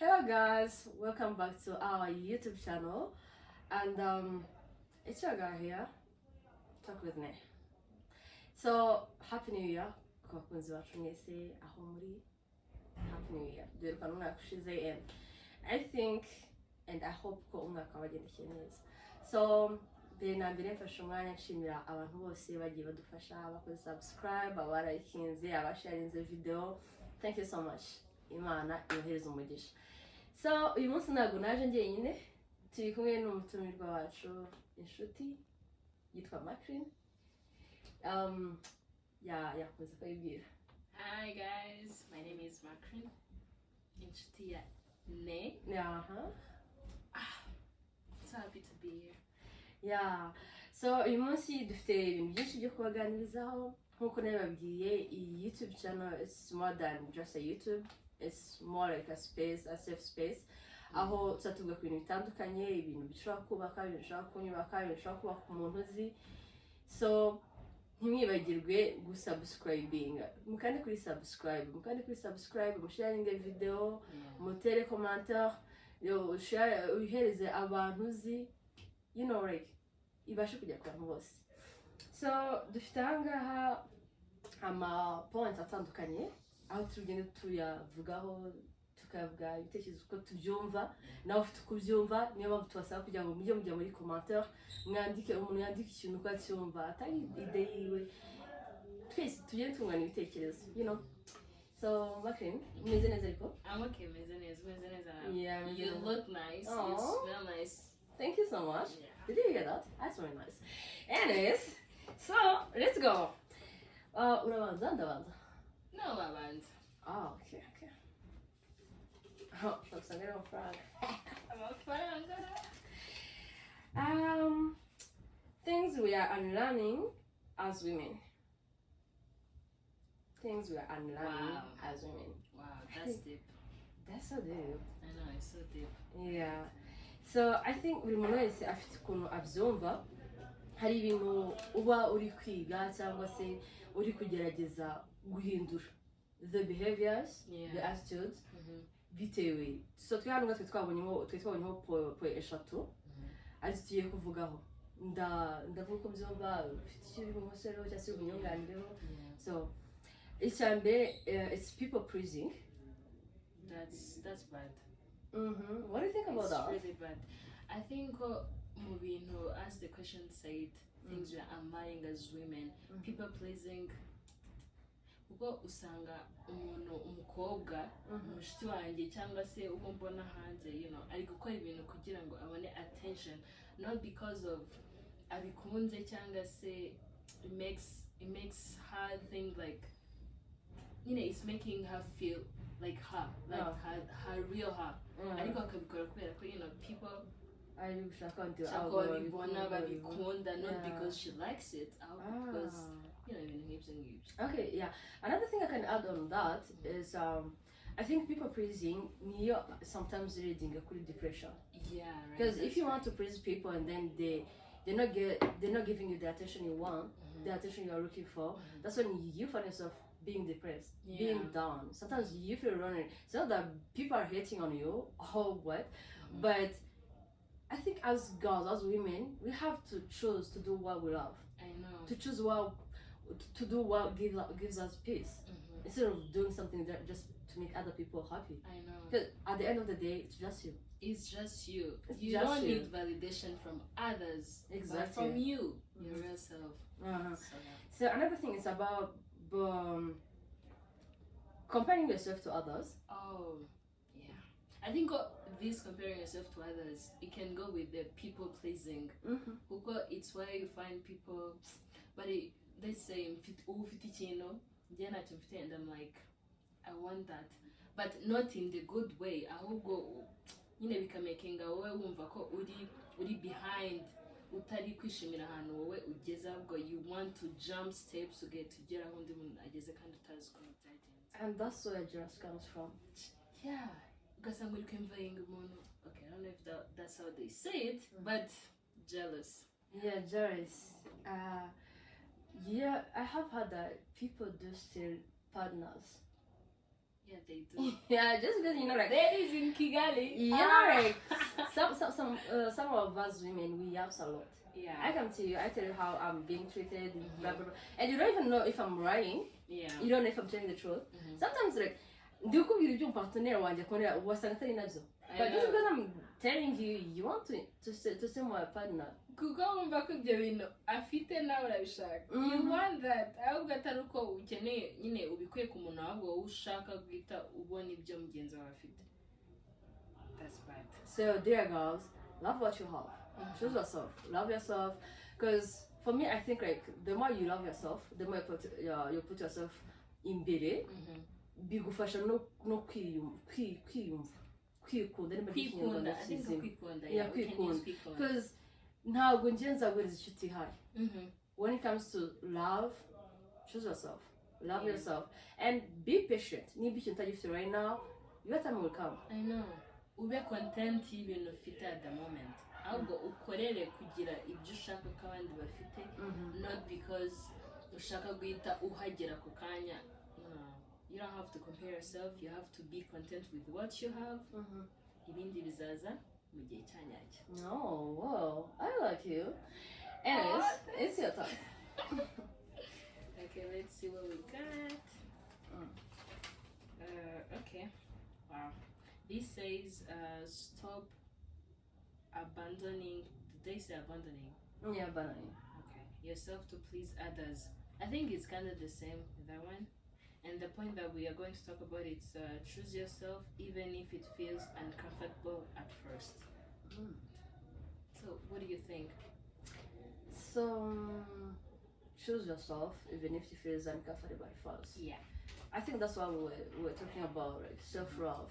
Hello guys, welcome back to our YouTube channel and it's your girl here, talk with me. So happy new year ku bakunzi bacu mwese aho muri. Happy new year, duheruka umwaka ushize and I think and I hope ko umwaka wagendekeye neza. So mbere na mbere mfashe umwanya nshimira abantu bose bagiye badufasha, bakoze subscribe, abarayikinze, abasharinze video. Thank you so much. Imana yohereza umugisha. So uyu munsi ntabwo naje njyenyine, turi kumwe n'umutumirwa wacu inshuti yitwa Macrin. Yakunze kwibwira. Hi guys, my name is Macrin. Inshuti ya Ne. So happy to be here. Yeah. So uyu munsi dufite ibintu byinshi byo kubaganirizaho. Nkuko nabibabwiye, iyi YouTube channel is more than just a YouTube. It's more like a space, a safe space. Aho tuzatuvuga ku bintu bitandukanye, ibintu bishobora kubaka, ibintu bishobora kunyubaka, ibintu bishobora kubaka umuntu uzi. So ntimwibagirwe gusubscribing. Mukande kuri subscribe, musharinge video, mutere commentaire, uhereze abantu uzi, you know, like ibashe kujya ku bantu bose. So dufite ahangaha ama points atandukanye aho tugenda tuyavugaho, tukavuga ibitekerezo uko tubyumva, nawe ufite uko ubyumva. Niyo mpamvu tubasaba kugira ngo mujye muri commentaire, mwandike, umuntu yandike ikintu uko acyumva, atari ide yiwe, twese tugende tungana ibitekerezo, you know. So Macrin, umeze neza ariko? I'm okay, umeze neza. Yeah, you look nice. Aww. You smell nice. Thank you so much. Yeah. Did you hear that? That's very nice. Anyways, so let's go. Urabanza ndabanza? No, Baband. Oh, okay. Oh, looks like a frog. I'm a fan. Things we are unlearning as women. Things we are unlearning as women. Wow, that's deep. That's so deep. I know, it's so deep. Yeah. So I think buri muntu wese afite ukuntu abyumva. Hari ibintu uba uri kwiga cyangwa se uri kugerageza guhindura, the behaviors, the attitudes, bitewe. So twe hano twabonyeho po eshatu ari tugiye kuvugaho. Ndavuga ko byumva ufite icyo uri bumusoro cyangwa se ubunyunganireho. So icyambere, it's people pleasing. That's bad. What do you think about that? It's really bad. I think mu bintu, as the question said, things we are unlearning as women, people pleasing. Ubwo usanga umuntu, umukobwa, mushiti wanjye cyangwa se uko mbona hanze, you know, ari gukora ibintu kugira ngo abone attention, not because of abikunze cyangwa se it makes her think like, you know, it's making her feel like her, like her real her. Ariko akabikora kubera ko, you know, people babibona babikunda, not because she likes it, because, you know, even hips and hips. Okay, yeah. Another thing I can add on that is I think people pleasing sometimes leading a quick depression. Yeah, right. Because if you want to please people and then they're not giving you the attention you want, the attention you are looking for, that's when you find yourself being depressed, being down. Sometimes you feel running. It's not that people are hating on you or what, but I think as girls, as women, we have to choose to do what we love. I know. To choose to do what gives us peace, instead of doing something that just to make other people happy. I know. Because at the end of the day, it's just you. It's just you. You just don't you. need validation from others. Exactly. But from you, your real self. So another thing is about comparing yourself to others. Oh, yeah. I think this comparing yourself to others, it can go with the people pleasing. Because it's where you find people, but let's say, and I'm like, I want that, but not in the good way. I will go, you know, bikamakinga wowe wumva ko uri behind, utari kwishimira ahantu wowe ugeze, ahubwo you want to jump steps tugera aho undi muntu ageze kandi utazi ukuntu byagenze. And that's where jealousy comes from. Yeah, ugasanga uri kwimvahinga umuntu. Okay, I don't know if that's how they say it, but jealous. Yeah, jealous. Yeah, I have heard that people do steal partners. Yeah, they do. Yeah, just because like Ladies in Kigali. like some of us women we have a lot. Yeah. I can tell you, I tell you how I'm being treated, blah blah blah, and you don't even know if I'm lying. Yeah. You don't know if I'm telling the truth. Sometimes like, do you partner one was but just because I'm telling you, you want to see my partner. Kuko wumva ko ibyo bintu afite nawe urabishaka. You want that. Ahubwo atari uko ukeneye nyine ubikuye ku muntu ahubwo wowe ushaka guhita ubona ibyo mugenzi wawe afite. That's bad. So dear girls, love what you have. Choose yourself. Love yourself. Because for me, I think like the more you love yourself, the more you put yourself in bere. Bigufasha no kwiyumva. Kwikunda. I think kwikunda. Yeah, kwikunda. Because ntabwo njye nzaguriza inshuti ihaye. When it comes to love, choose yourself. Love yourself. And be patient. Niba ikintu utagifite right now, your time will come. I know. Ube content y'ibintu ufite at the moment. Ahubwo ukorere kugira ibyo ushaka ko abandi bafite. Not because ushaka guhita uhagera ku kanya. No. You don't have to compare yourself. You have to be content with what you have. Ibindi bizaza mu gihe cyanyacyo. No, wow, I like you. Anyways, it's your time. Okay, let's see what we got. Okay. Wow. This says stop abandoning. Did they say abandoning? Yeah, abandoning. Okay. Yourself to please others. I think it's kind of the same with that one. And the point that we are going to talk about is choose yourself even if it feels uncomfortable at first. So what do you think? So choose yourself even if it feels uncomfortable at first. Yeah. I think that's what we're talking about, like self-love.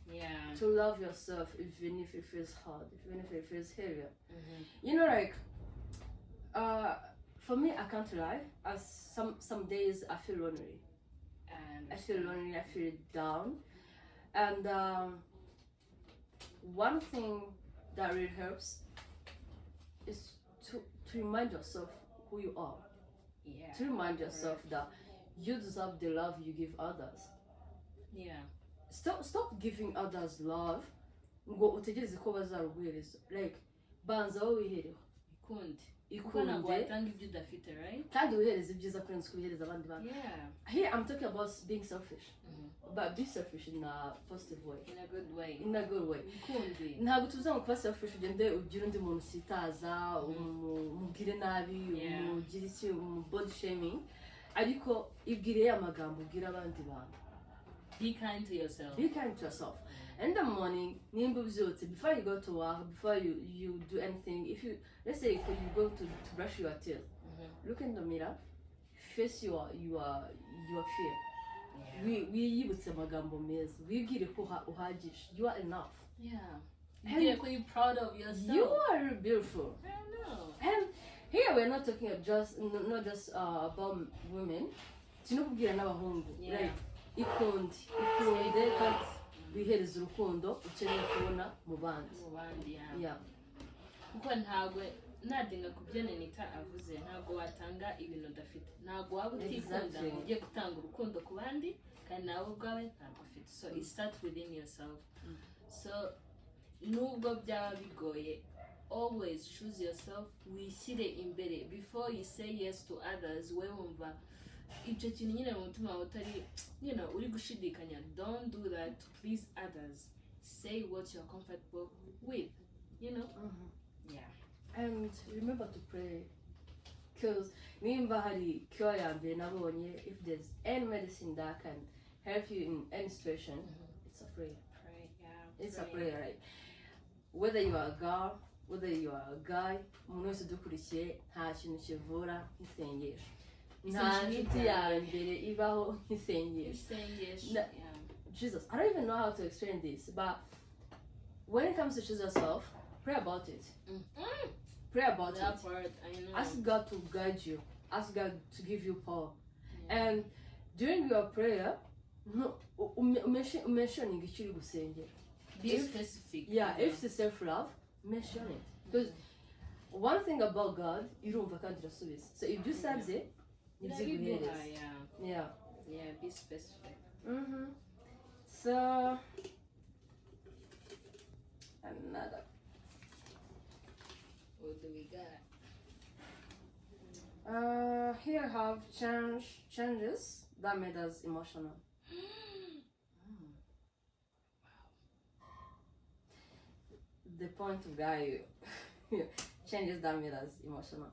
Yeah. To love yourself even if it feels hard, even if it feels heavier. You know, like for me, I can't lie. As some days I feel lonely. I feel lonely, I feel down. And one thing that really helps is to remind yourself who you are. Yeah. To remind yourself that you deserve the love you give others. Yeah. Stop giving others love. Ngo utegereze ko bazaruguhereza. Like banza wowe wihereho. Kuko ntabwo watanga ibyo udafite, right? Kandi wihereza ibyiza kurenza uko wihereza abandi bantu. Yeah. Here I'm talking about being selfish. But be selfish in a positive way. In a good way. In a good way. Ntabwo tuvuze ngo kuba selfish ugende ugira undi muntu usitaza, umubwire nabi, umugire iki, body shaming. Ariko ibwire amagambo ubwira abandi bantu. Be kind to yourself. Be kind to yourself. In the morning, before you go to work, before you do anything, if you, let's say if you go to brush your teeth, look in the mirror, face your fear. Yeah. We yibutse amagambo meza. Wibwire ko uhagije. You are enough. Yeah. You're proud of yourself. You are beautiful. I know. And here we're not talking not just about women. Tinokubwira n'abahungu. Yeah. Like ikunde kandi wihereza urukundo ukeneye kubona mu bandi. Yeah. Kuko ntabwo nadinga kubyo Nenita avuze, ntabwo watanga ibintu udafite. Ntabwo waba utikunda ngo ujye gutanga urukundo ku bandi kandi nawe ubwawe ntabwo ufite. So it starts within yourself. So nubwo byaba bigoye, always choose yourself. Wishyire imbere before you say yes to others. We wumva ibyo kintu nyine mu mutima wawe utari, uri gushidikanya. Don't do that to please others. Say what you're comfortable with, Yeah. And remember to pray. Because nimba hari cure ya mbere nabonye, if there's any medicine that can help you in any situation, it's a prayer. Pray, yeah. It's a prayer, right? Whether you are a girl, whether you are a guy, umuntu wese udukurikiye nta kintu kivura nk'isengesho. Nta nshuti ya mbere ibaho nk'isengesho. Jesus, I don't even know how to explain this, but when it comes to choose yourself, pray about it. Pray about that it. Part, I know. Ask God to guide you. Ask God to give you power. And during your prayer, mentioning icyo uri gusengera. Be specific. Yeah, if it's self-love, mention it. Because one thing about God, irumva kandi irasubiza. So if you sabye, Yeah, be specific. So another. What do we got? Here I have changes that made us emotional. The point of guy changes that made us emotional.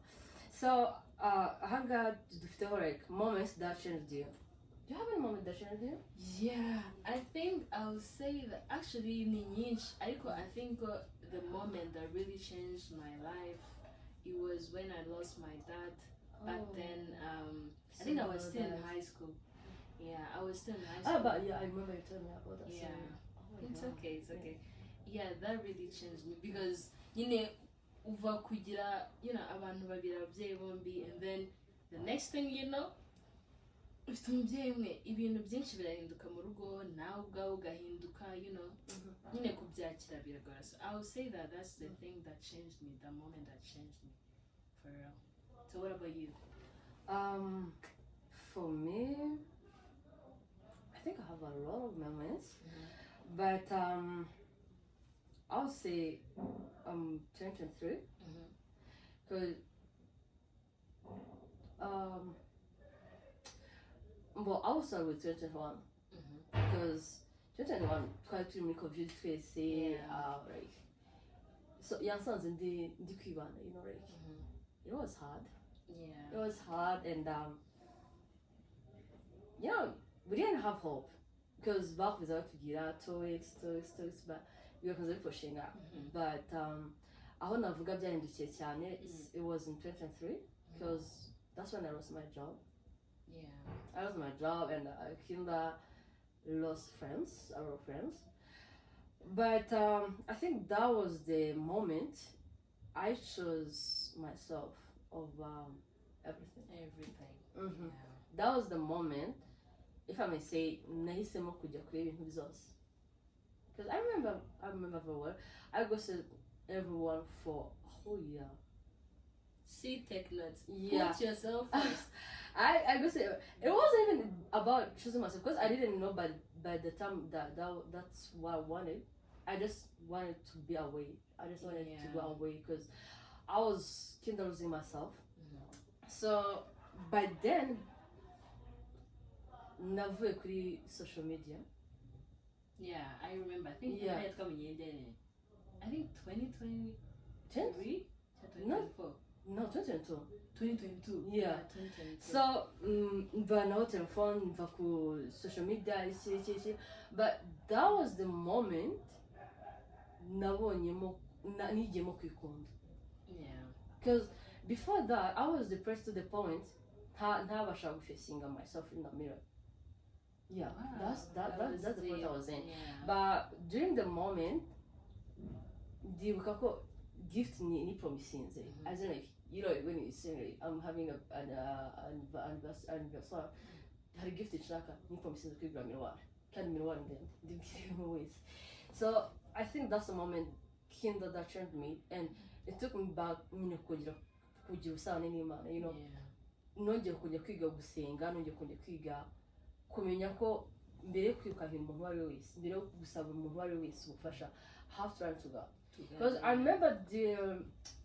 So I have got like moments that changed you. Do you have any moment that changed you? Yeah, I think I'll say that actually ni nyinshi ariko I think the moment that really changed my life it was when I lost my dad back then. I think I was still in high school. Yeah, I was still in high school. But yeah, I remember you telling me about that. Yeah. Oh It's God. okay, it's okay. Yeah, that really changed me because uva kugira abantu babiri ababyeyi bombi and then the next thing you know ufite umubyeyi umwe ibintu byinshi birahinduka mu rugo nawe ubwawe ugahinduka nyine kubyakira biragora. So I would say that that's the thing that changed me, the moment that changed me for real. So what about you? For me, I think I have a lot of moments, but I'll say 2023 because well, I will start with 2021 because 2021 quite to me confused to say like so young sons in the Kibana, like it was hard. Yeah. It was hard and we didn't have hope because back without to get out 2 weeks, but we were constantly pushing up. But aho navuga byahindukiye cyane it was in 2023 because that's when I lost my job. Yeah. I lost my job and I kinda lost friends, a lot of friends. But I think that was the moment I chose myself over everything. Everything. That was the moment, if I may say, nahisemo kujya kuri ibintu byose. Because I remember very well, I ghosted everyone for a whole year. See, take notes. Yeah. Put yourself first. I ghosted. It wasn't even about choosing myself because I didn't know by the time that's what I wanted. I just wanted to be away. I just wanted to go away because I was kind of losing myself. So by then, navuye kuri social media. Yeah, I remember. I think Yeah. I think 2020. 20? 2024. No, 2022. 2022. Yeah. 2022. So mva naho telefone mva ku social media iki but that was the moment nabonyemo nigiyemo kwikunda. Yeah. Because before that I was depressed to the point ntabasha gufacinga myself in the mirror. Yeah, Wow. that's the point I was in. Yeah. But during the moment ndibuka ko gift ni promisinze as in like when you say like, I'm having an anniversary hari gift nshaka ni promisinze kwigura miroir kandi miroir ndende ways. So I think that's the moment that changed me and it took me back kugira usana n'Imana nongeye kujya kwiga gusenga nongeye kujya kwiga kumenya ko mbere yo kwikahira umuntu wari wese mbere yo gusaba umuntu wari wese ubufasha have to run to God. Because I remember the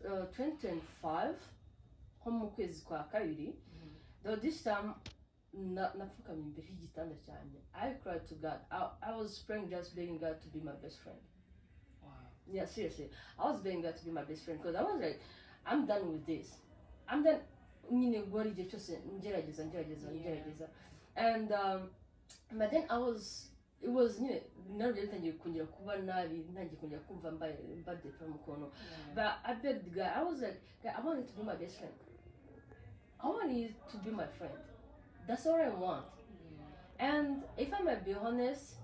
2025 nko mu kwezi kwa kabiri though this time napfukamye imbere y'igitanda cyane I cried to God. I was praying, just begging God to be my best friend. Wow. Yeah, seriously, I was begging God to be my best friend because I was like, I'm done with this. I'm done. What did you just ngerageza and but then it was nabyo bitangiye kongera kuba nabi ntangiye kongera kumva mbaye depressed mukono. But I begged God. I was like, God, I want you to be my best friend. I want you to be my friend. That's all I want. And if I might be honest,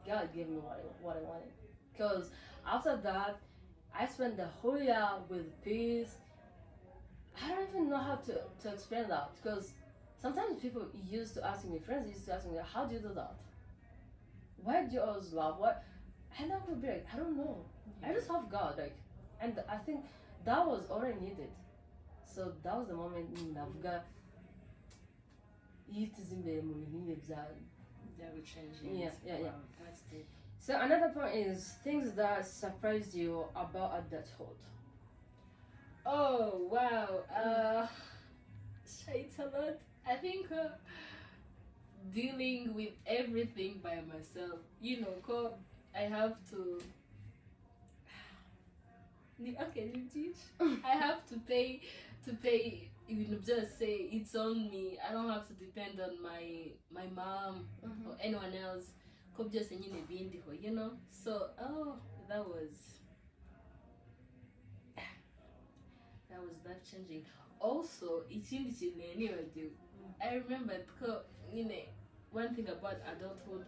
God gave me what I wanted. Because after that, I spent the whole year with peace. I don't even know how to explain that. Because sometimes people used to ask me, friends used to ask me, how do you do that? Why do you always laugh? What? And I would be like, I don't know. I just have God. And I think that was all I needed. So that was the moment navuga yitize imbere mu bintu They will change it. Yeah. Wow, that's deep. So another point is things that surprised you about adulthood. Oh wow. It's a lot. I think dealing with everything by myself. You know, I have to. Okay, you teach. I have to pay. Even just say it's on me. I don't have to depend on my mom or anyone else. Could just you know. So that was life changing. Also, I remember one thing about adulthood.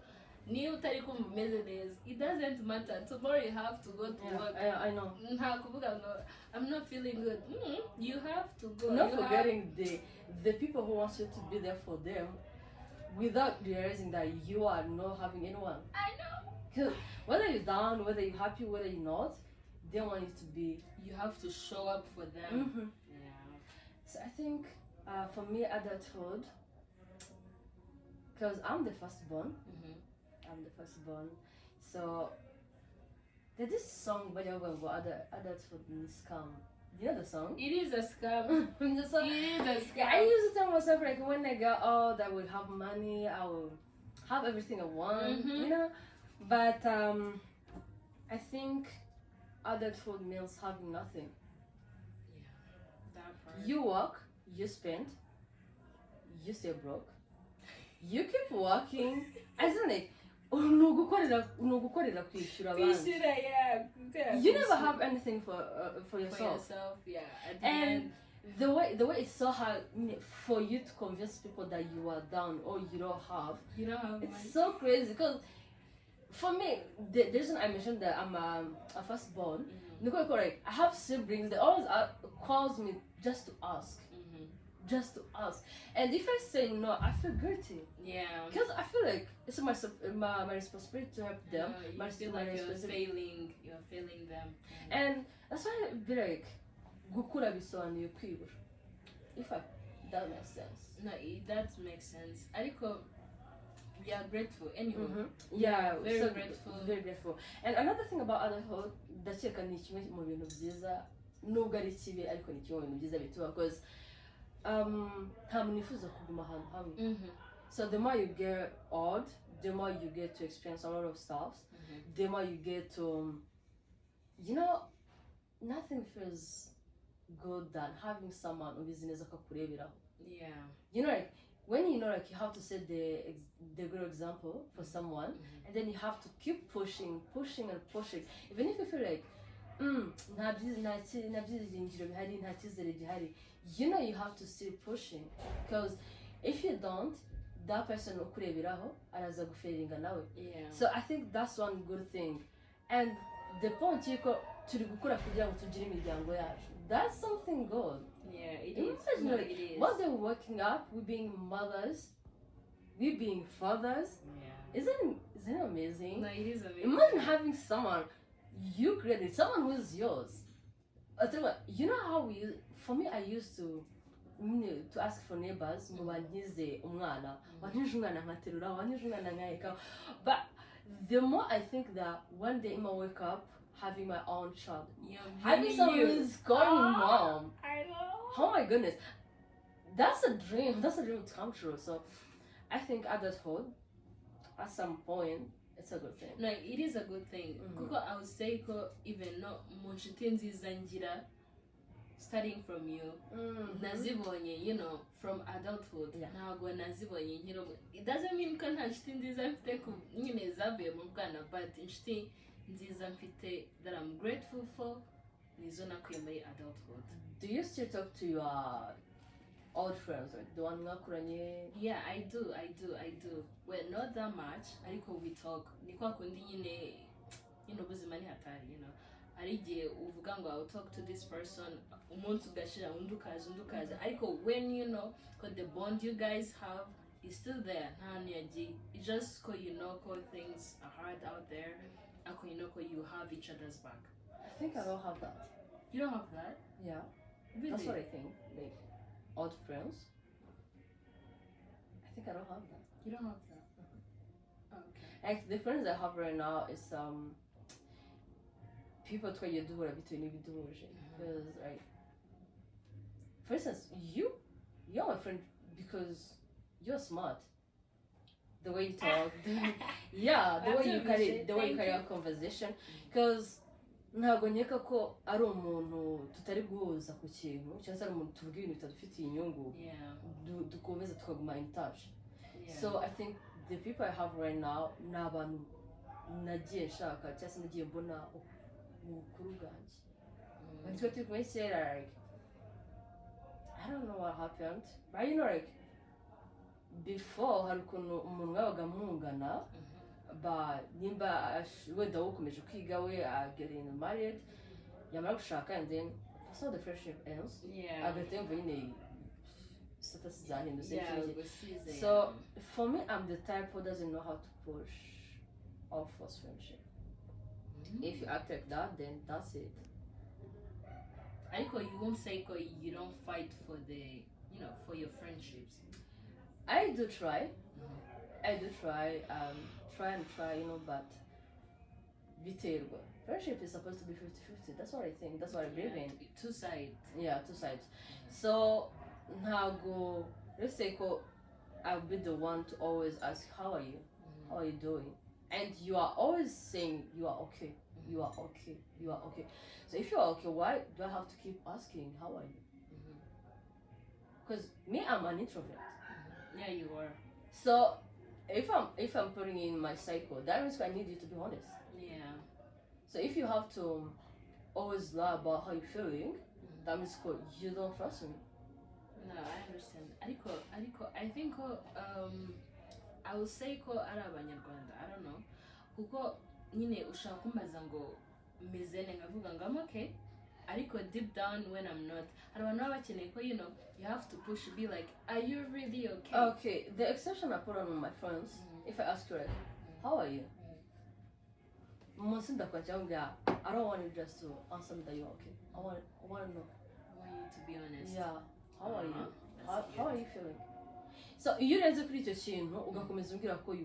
New telecom messages, it doesn't matter. Tomorrow you have to go to work. I know. I'm not feeling good. You have to go. Not forgetting the people who want you to be there for them without realizing that you are not having anyone. I know. Because whether you're down, whether you're happy, whether you're not, they want you to be. You have to show up for them. Yeah. So I think for me, adulthood, because I'm the firstborn. I'm the firstborn. So there's this song by the way about adulthood in scam. You know the song? It is a scam. The song. It is a scam. Yeah, I used to tell myself like when I get old, I will have money, I will have everything I want, you know. But I think adulthood means having nothing. Yeah, that part. You work, you spend, you stay broke. You keep working. I don't like. Unugukorera kwishyura abandi. You never have anything for yourself. Yeah. And the way it's so hard for you to convince people that you are down or you don't have. It's money. So crazy because for me, the reason I mentioned that I'm a firstborn. Correct. I have siblings. They always calls me just to ask. Just to ask, and if I say no, I feel guilty. Yeah, because I feel like it's my responsibility to help them. You feel like you're failing them, and that's why I be like, gukura bisobanuye kwibura. That makes sense. No, that makes sense. Ariko, we are grateful anyway. Yeah, very grateful. Very grateful. And another thing about adulthood, ndakeka ni kimwe mu bintu byiza nubwo ari kibi ariko ni kimwe mu bintu byiza bituba because nta muntu yifuza kuguma ahantu hamwe. So the more you get old, the more you get to experience a lot of stuff, the more you get to, nothing feels good than having someone who is neza akakureberaho. Yeah. Like when you have to set the good example for someone, and then you have to keep pushing, even if you feel like you have to still pushing, because if you don't, that person ukureberaho araza guferinga nawe. So I think that's one good thing, and the point yuko turi gukora kugira ngo tugire imiryango yacu, that's something good. Yeah, it is. It is. One day we're waking up, we're being mothers, we're being fathers. Isn't it amazing? No, it is amazing. Imagine having someone you created, someone who is yours. I tell you what, you know how for me, I used to ask for neighbors, but the more I think that one day I'm gonna wake up having my own child, having someone who's calling mom. I know. Oh my goodness, that's a dream. That's a dream to come true. So I think adulthood, at some point, it's a good thing. No, it is a good thing. Kuko I would say even no munshuti nziza ngira starting from you. Nazibonye, from adulthood. Ntabwo nazibonye nkiri. It doesn't mean ko nta nshuti nziza mfite nyine zavuye mu bwana, but inshuti nziza mfite that I'm grateful for nizo nakuye muri adulthood. Do you still talk to your old friends, like the one mwakuranye? Yeah, I do. Well, not that much. Ariko we talk. Ni kwa kundi nyine, ubuzima ni hatari, Hari igihe uvuga ngo I'll talk to this person, umunsi ugashira undukaza. Ariko when cause the bond you guys have is still there. It's just cause things are hard out there. Cause you have each other's back. I think I don't have that. You don't have that? Yeah. Really? That's what I think. Like old friends. I think I don't have that. You don't have that. Like the friends I have right now is people twagiye duhura bitewe n'ibiduhuje. Because like, for instance, you're my friend because you're smart. The way you talk, the way you carry a conversation. Because ntabwo nkeka ko ari umuntu tutari guhuza ku kintu cyangwa se ari umuntu tuvuga ibintu bitadufitiye inyungu dukomeza tukaguma in touch. So I think the people I have right now ni abantu nagiye nshaka cyangwa se nagiye mbona mu bukuru bwanjye. When twe turi kumwe kera, like, I don't know what happened, but you know, like, before hari ukuntu umuntu wabaga mungana, but nimba wenda ukomeje kwiga we getting married, yamara gushaka, and then that's how the friendship ends. Agahita yumva nyine status zahindutse. So for me, I'm the type who doesn't know how to push off false friendship. If you act like that, then that's it. Ariko, you won't say you don't fight for for your friendships. I do try. I do try. Try, but biterwa. Friendship is supposed to be 50-50. That's what I think. That's what I believe in. Two sides. Yeah, two sides. So now let's say I'll be the one to always ask, how are you? How are you doing? And you are always saying you are okay. You are okay. You are okay. So if you are okay, why do I have to keep asking, how are you? Because me, I'm an introvert. Yeah, you are. So if I'm putting in my cycle, that means I need you to be honest. Yeah. So if you have to always lie about how you're feeling, that means you don't trust me. No, I understand. Ariko, I think I will say ko ari abanyarwanda. I don't know. Kuko nyine ushaka kumbaza ngo meze ngavuga ngo I'm okay. Ariko deep down when I'm not, I don't know what you have to push, be like, are you really okay? Okay, the exception I put on my friends, if I ask you, like, how are you? I don't want you just to answer me that you're okay. I want to know. I want you to be honest. Yeah. How are you? How are you feeling? So you guys are pretty chill, no? You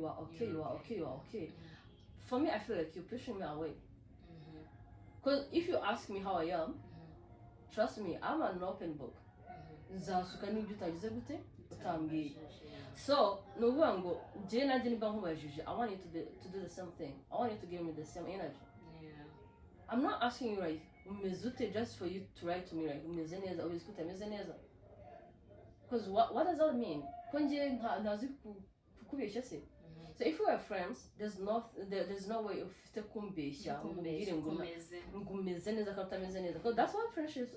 are okay, you are okay, you are okay. For me, I feel like you're pushing me away. Because if you ask me how I am, trust me, I'm an open book. So, no one Jane and Jenny I want you to do the same thing. I want you to give me the same energy. I'm not asking you like just for you to write to me like because what does that mean? So if we are friends, there's no way of because that's what friendships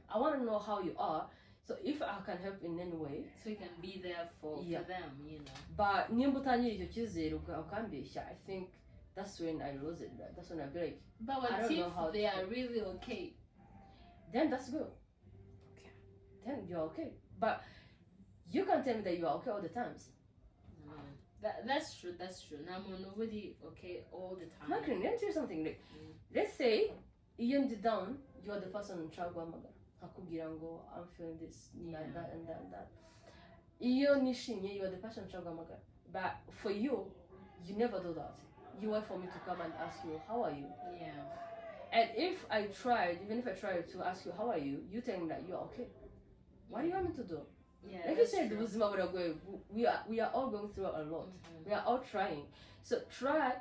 I want to know how you are. So if I can help in any way, so you can be there for them, But I think that's when I lose it. That's when I be like, but what if they are really okay? Then that's good. Okay. Then you're okay. But you can't tell me that you are okay all the times. That's true. Now nobody okay all the time. Let me tell you something. Like, let's say you down, you are the person in trouble. I'm feeling this, that, and that. You are the person in trouble. But for you, you never do that. You wait for me to come and ask you, how are you? Yeah. And even if I tried to ask you, how are you, you tell me that you're okay. What do you want me to do? Yeah, like you said, we are all going through a lot. We are all trying. So try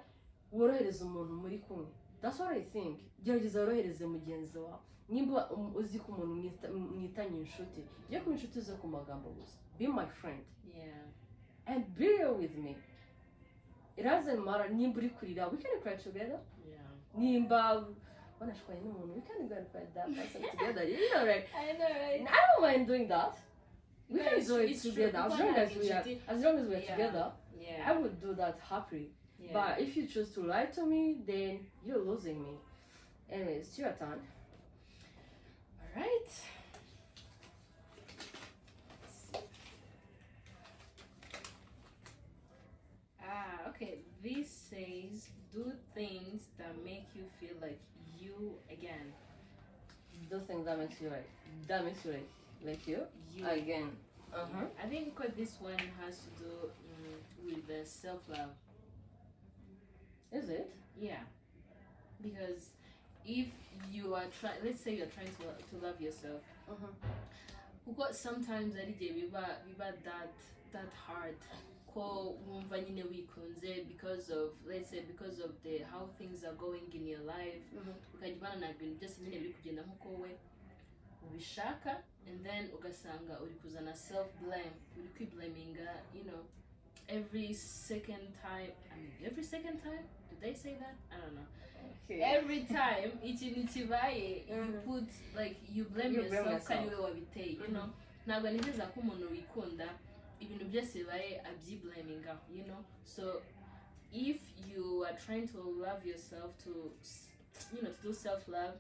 that's what I think. Be my friend. Yeah. And be real with me. It doesn't matter. We can cry together. Yeah. We can go and cry that person together. You know, right? I know, right? I don't mind doing that. We can do it together as long as we are together. Yeah. I would do that happily. Yeah. But if you choose to lie to me, then you're losing me. Anyways, it's your turn. All right. Okay. This says do things that make you feel like you again. Do things that makes you like you again. Uh-huh. I think what this one has to do with the self-love. Is it? Yeah, because if you are trying, let's say you're trying to love yourself, Uh-huh. because sometimes ari igihe biba that hard ko wumva nyine wikunze because of, let's say, because of the how things are going in your life, ukajya ubana na ibintu byose nyine biri kugenda nk'uko wowe ubishaka, and then ugasanga uri kuzana self blame, uri kwiblaminga, you know, every second time. Did they say that? I don't know. Okay. Every time ikintu kibaye, you put like you blame yourself kandi we wabiteye, you know. Ntabwo nigeza ko umuntu wikunda ibintu byose bibaye abyiblaminga, you know. So if you are trying to love yourself, to you know, to do self love,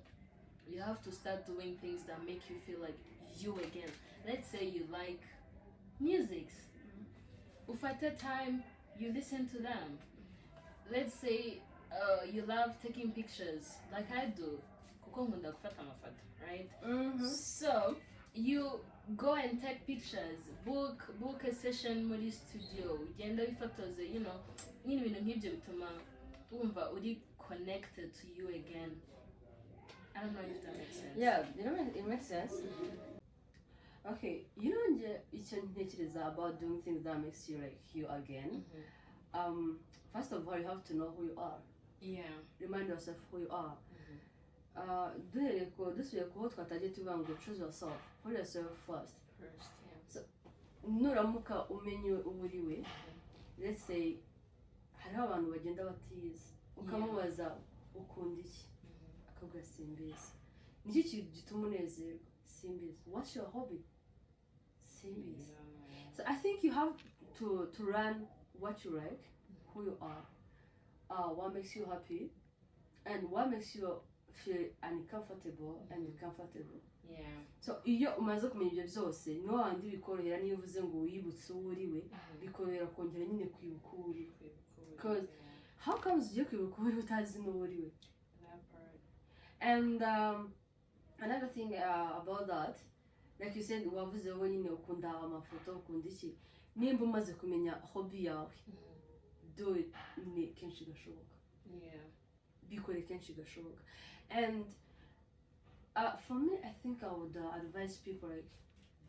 you have to start doing things that make you feel like you again. Let's say you like music. Ufate time, you listen to them. Let's say you love taking pictures, like I do. Kuko nkunda gufata amafoto, right? So you go and take pictures, book a session muri studio, ugenda wifotoze, you know, nyine ibintu nk'ibyo bituma wumva uri connected to you again. I don't know if that makes sense. Yeah, you know, it makes sense. Okay, you know, it's ntekereza about doing things that makes you like you again. First of all, you have to know who you are. Yeah. Remind yourself who you are. Dusubiye ku ho twatagiye tuvuga ngo choose yourself. Put yourself first. Yeah. So, nuramuka umenye uwo uriwe, let's say, hariho abantu bagenda batiyizi, ukamubaza ukunda iki, akabwira simbizi. Niki kintu gituma unezerwa? Simbizi. What's your hobby? Simbizi. So I think you have to run what you like, who you are, what makes you happy, and what makes you feel uncomfortable and comfortable. Yeah. So iyo umaze kumenya ibyo byose, niho handi bikorohera niyo uvuze ngo wibutse uwo uriwe, bikorohera kongera nyine kwibuka uwo uriwe. Because how comes ugiye kwibuka uwo uriwe utazi n'uwo uriwe? And another thing about that, like you said, wavuze wowe nyine ukunda amafoto, ukunda iki, nimba umaze kumenya hobby yawe, do it kenshi gashoboka. Yeah. Bikore kenshi gashoboka. And for me, I think I would advise people, like,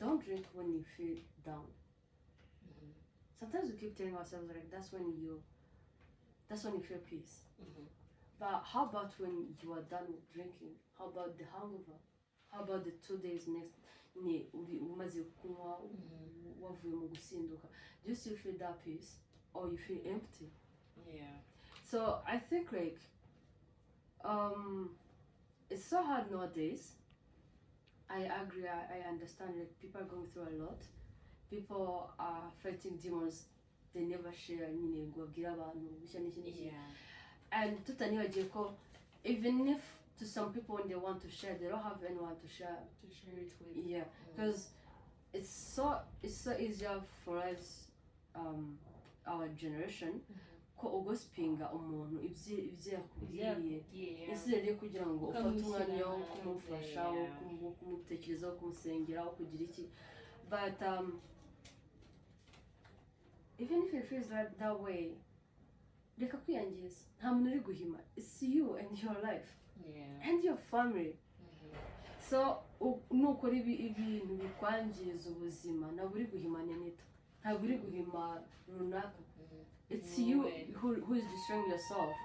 don't drink when you feel down. Sometimes we keep telling ourselves like that's when you feel peace. But how about when you are done with drinking? How about the hangover? How about the 2 days next? Umaze kunywa, wavuye mu gusinduka. Do you still feel that peace, or you feel empty? Yeah. So I think like it's so hard nowadays. I agree. I understand. Like people are going through a lot. People are fighting demons they never share. Yeah. And tutanibagiye ko even if to some people when they want to share, they don't have anyone to share it with. Yeah, because it's so easier for us, our generation, ko ugospinga umuntu ibyo yakubwiye instead yo kugira ngo ufate umwanya wo kumufasha, wo kumutekereza, wo kumusengera, wo kugira iki. But even if it feels like that way, reka kwiyangiza, nta muntu uri guhima. It's you and your life. Yeah. And your family. So nukora ibintu bikwangiza ubuzima, ntabwo uri guhimana nito, ntabwo uri guhima runaka. It's you who is destroying yourself.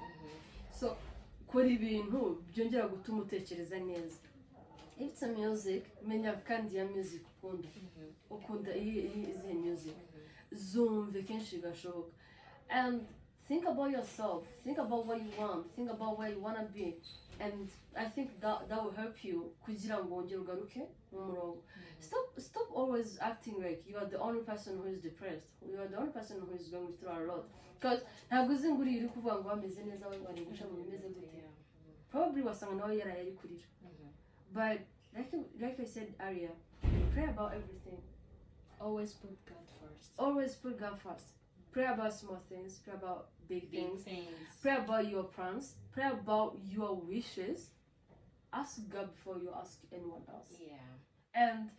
So kora ibintu byongera gutuma utekereza neza. If it's a music, menya kandi ya music ukunda izihe music, zumve kenshi gashoboka. And think about yourself, think about what you want, think about where you want to be. And I think that will help you kugira ngo wongere ugaruke mu murongo. Stop always acting like you are the only person who is depressed. You are the only person who is going through a lot. Because ntabwo uzi ngo uri kuvuga ngo ameze neza, we bari gusha mu bimeze gute. Probably wasanga nawe yari kurira. But like I said earlier, pray about everything. Always put God first. Always put God first. Pray about small things, pray about big things. Pray about your plans, pray about your wishes. Ask God before you ask anyone else. Yeah. And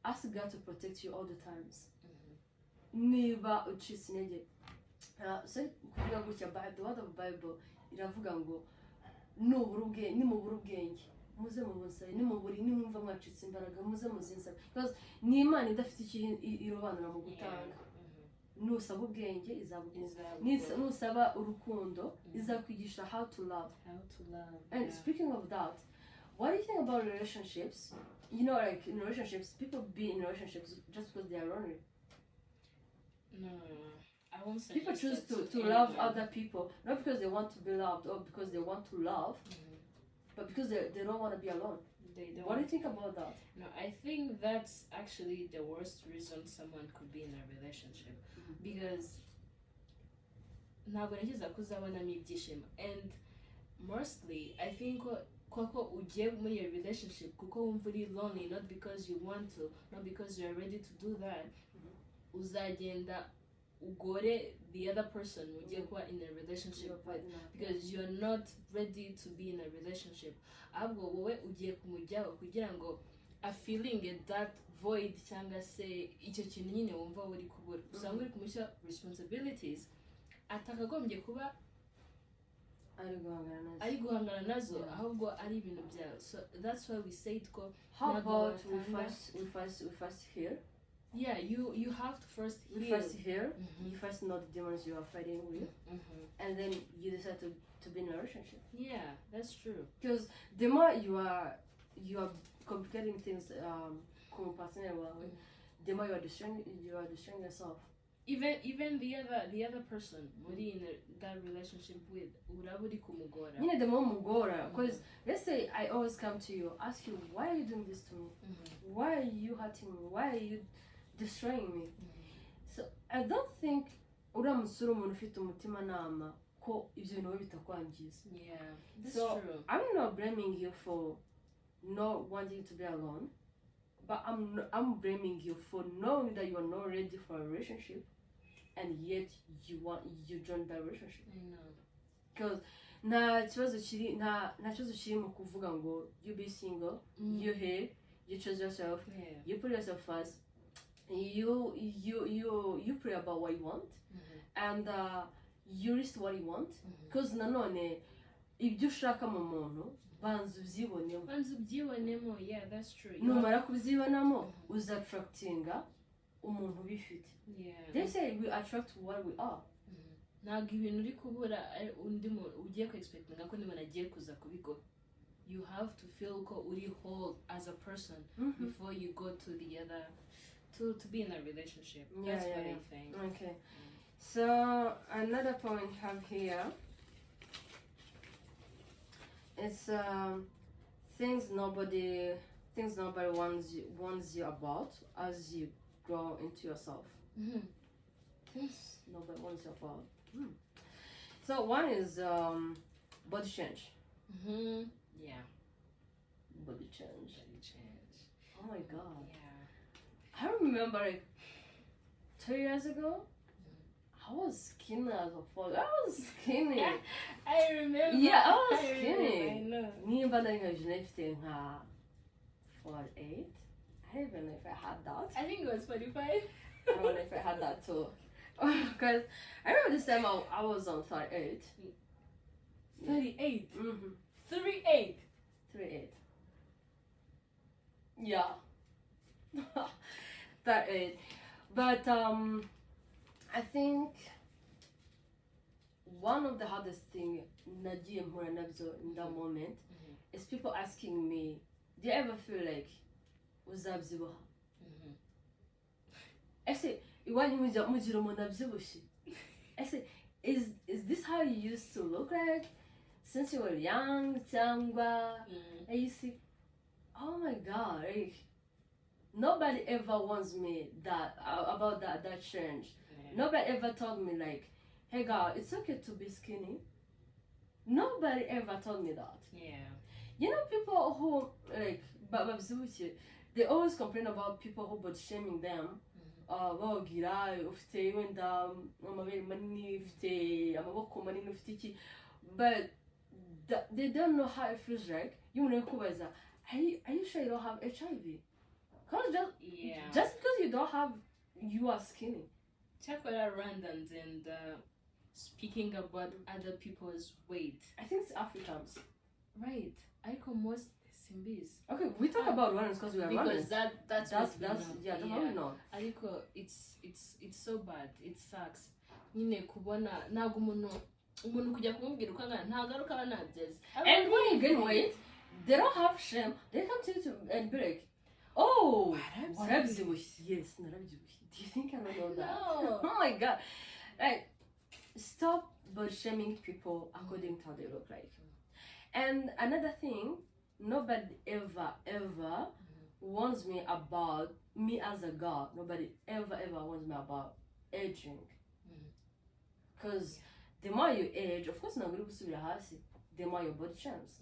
ask God to protect you all the times. Niba ucitse intege so kuvuga gutya the word of Bible iravuga ngo nimubura ubwenge muze mubunsabe nimwumva mwacitse imbaraga muze muzinsabe because ni Imana idafite ikintu irobanura mu gutanga. Nusaba ubwenge izabuguha, nusaba urukundo izakwigisha how to love. And speaking of that, what do you think about relationships? You know, like in relationships, people be in relationships just because they are lonely. No. I won't say people choose to love other people, not because they want to be loved or because they want to love, but because they don't want to be alone. They don't. What do you think about that? No, I think that's actually the worst reason someone could be in a relationship. Because ntabwo ntekereza ko uzabonamo ibyishimo, and mostly I think koko ugiye muri iyo relationship kuko wumva uri lonely, not because you want to, not because you are ready to do that. Uzagenda ugore the other person ugiye kuba in a relationship with, because you are not ready to be in a relationship. Ahubwo wowe ugiye kumujyaho kugira ngo a feeling that void cyangwa se icyo kintu nyine wumva uri kubura, usanga uri kumushyira responsibilities atakagombye kuba ari guhangana nazo, ahubwo ari ibintu byawe. So that's why we said ko how about we first hear. Yeah, you have to first hear. You first know the demons you are fighting with, and then you decide to be in a relationship. Yeah, that's true. Because the more you are complicating things, the more you are destroying yourself. Even the other person within in that relationship with uraburi kumugora. You know, the more mugora, because let's say I always come to you, ask you, why are you doing this to me? Why are you hurting me? Why are you destroying me? So I don't think uramusura umuntu ufite umutima nama ko ibyo bintu bitakwangiza. Yeah, that's so true. I'm not blaming you for not wanting to be alone, but I'm blaming you for knowing that you are not ready for a relationship, and yet you join that relationship. I know. Because nta kibazo kiri mu kuvuga ngo you be single, you here, you choose yourself, you put yourself first, you pray about what you want, and you list what you want. Because nanone ibyo ushaka mu muntu banza ubyibonemo. Yeah, that's true. Numara kubyibonamo uzattractinga umuntu bifite. They say we attract what we are. Ntabwo ibintu uri kubura undi ugiye ku expectinga ko niba nagiye kuza kubikora. You have to feel ko uri whole as a person before you go to the other to be in a relationship. That's what I think. Okay. So another point I have here is things nobody wants you about as you grow into yourself. Things nobody wants you about. So one is body change. Yeah. Body change. Oh my god. Yeah. I remember like 2 years ago, I was skinny as a fuck. I was skinny. I remember. Yeah, I was skinny. I know. Me and Bada was lifting 48. I don't even know if I had that. I think it was 45. I don't know if I had that too. Because I remember this time I was on 38. 38? 38? 38. Yeah. 38. But I think one of the hardest thing nagiye mpura nabyo in that moment is people asking me, do you ever feel like uzabyibuha? I say, iwanyu mugira umuntu abyibushye? I say, is this how you used to look like since you were young? Cyangwa? And you see, oh my god, like, nobody ever wants me about that change. Nobody ever told me like, hey girl, it's okay to be skinny. Nobody ever told me that. Yeah. You know, people who like they always complain about people who body shaming them. Bagira ufite wenda amabere manini, ufite amaboko manini, ufite iki, but they don't know how it feels like. You know, kubaza, are you sure you don't have HIV? Because Yeah. just because you don't have, you are skinny. Chakra randoms and speaking about other people's weight. I think it's Africans. Right. I can most Simbis. Okay, we talk about runners because we are runners. Because that's that's what we know. yeah, that's what we know. Ariko it's so bad. It sucks. Nyine kubona ntabwo umuntu kujya kumubwira uko angana ntabwo ari uko aba nabyeze. And when you gain weight, they don't have shame. They come to you and be like, oh, warabyibushye. Yes, narabyibushye. Do you think I don't know that? No. Oh my god. Like, stop body shaming people according to how they look like. And another thing, nobody ever warns me about me as a girl. Nobody ever warns me about aging. Because the more you age, of course, the more your body changes.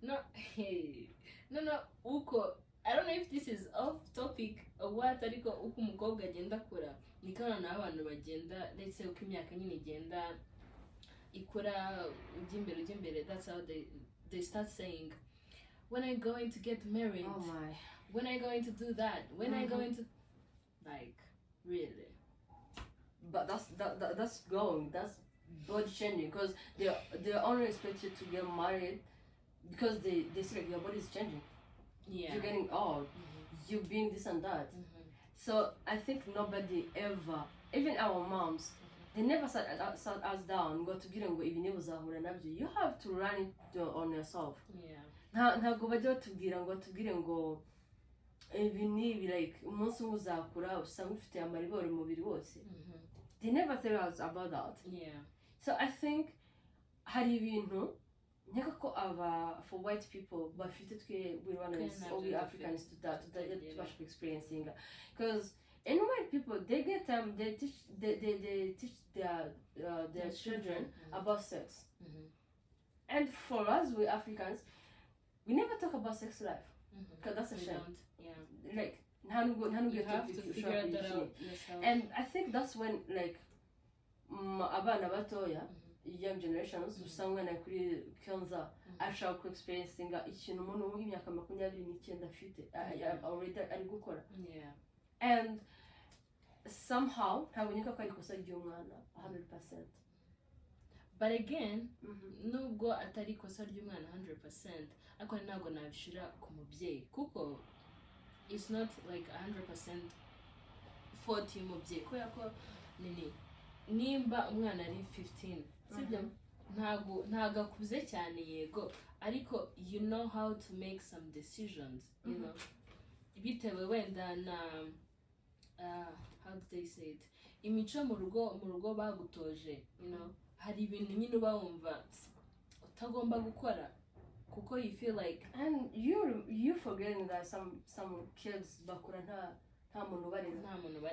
No, hey. No, uko. I don't know if this is off topic or what, ariko uko umukobwa agenda akura nikana n'abantu bagenda, let's say uko imyaka nyine igenda ikura ujya imbere, that's how they start saying, when are you going to get married? Oh my. When are you going to do that? When are you going to, like, really? But that's body changing, because they only expect you to get married because they say like your body is changing. Yeah. You're getting old. You being this and that. So I think nobody ever, even our moms, they never sat us down, go to get and go even you have to run it on yourself. Yeah. Ntabwo bajya batubwira ngo tubwire ngo ibi nibi, like umunsi umwe uzakura usanga ufite amaribori umubiri wose. They never tell us about that. Yeah. So I think hari ibintu nkeka ko for white people bafite twe we Rwandans or we Africans tubasha experiencing, because in white people they get they teach their children about sex. And for us, we Africans, we never talk about sex life because that's a shame. Yeah. Like you have to figure that out yourself. And I think that's when like abana batoya, young generations, usanga na kuri Kionza ashaka ku experiencing ikintu umuntu w'imyaka 29 afite already ari gukora. Yeah. And somehow ntabonyeka ko ari kosa ry'umwana 100%. But again, nubwo atari kosa ry'umwana 100%, ariko ntabwo nabishira ku mubyeyi kuko it's not like 100% fault y'umubyeyi kubera ko nimba umwana ari 15 sibyo ntago akuze cyane yego, ariko you know how to make some decisions, you know, bitewe wenda na how do they say it, imico mu rugo bagutoje, you know, hari ibintu nyine uba wumva utagomba gukora kuko you feel like, and you forgetting that some kids bakura nta muntu bari,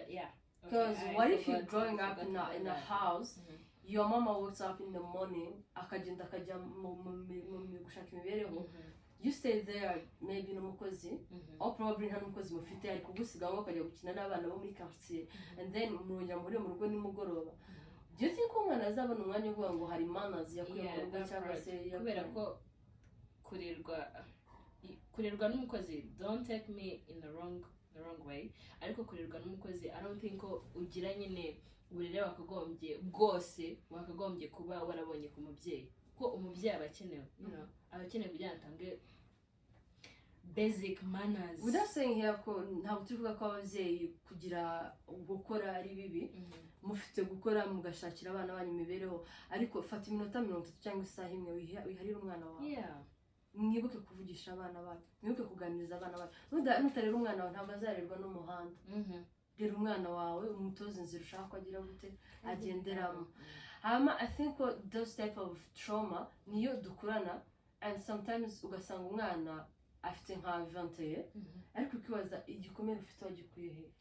yeah. Because what if you're growing up in a house, your mama wakes up in the morning, akagenda akajya mu gushaka imibereho, you stay there maybe n'umukozi, or probably nta n'umukozi mufite ari kugusiga ngo akajya gukina n'abana bo muri quartier, and then murongera muri mu rugo nimugoroba. Do you think umwana azabona umwanya wo kuvuga ngo hari manners yakuye mu rugo cyangwa se kubera ko kurerwa n'umukozi, don't take me in the wrong way, ariko kurerwa n'umukozi I don't think ko ugira nyine uburere wakagombye kuba warabonye ku mubyeyi, ko umubyeyi abakenewe, you know, abakenewe kugira atange basic manners. Without saying here ko ntabwo tuvuga ko ababyeyi kugira gukora ari bibi, mufite gukora mugashakira abana banyu imibereho, ariko fata iminota 30 cyangwa isaha imwe wiharira umwana wawe. Yeah. Mwibuke kuvugisha abana banyu, mwibuke kuganiriza abana banyu. Nutarera umwana wawe ntabwo azarerwa n'umuhanda. Rero umwana wawe umutoza inzira ushaka ko agira gute agenderamo. I think those type of trauma niyo dukurana, and sometimes ugasanga umwana afite nka 20 ariko ukibaza igikomere ufite wagikuye he.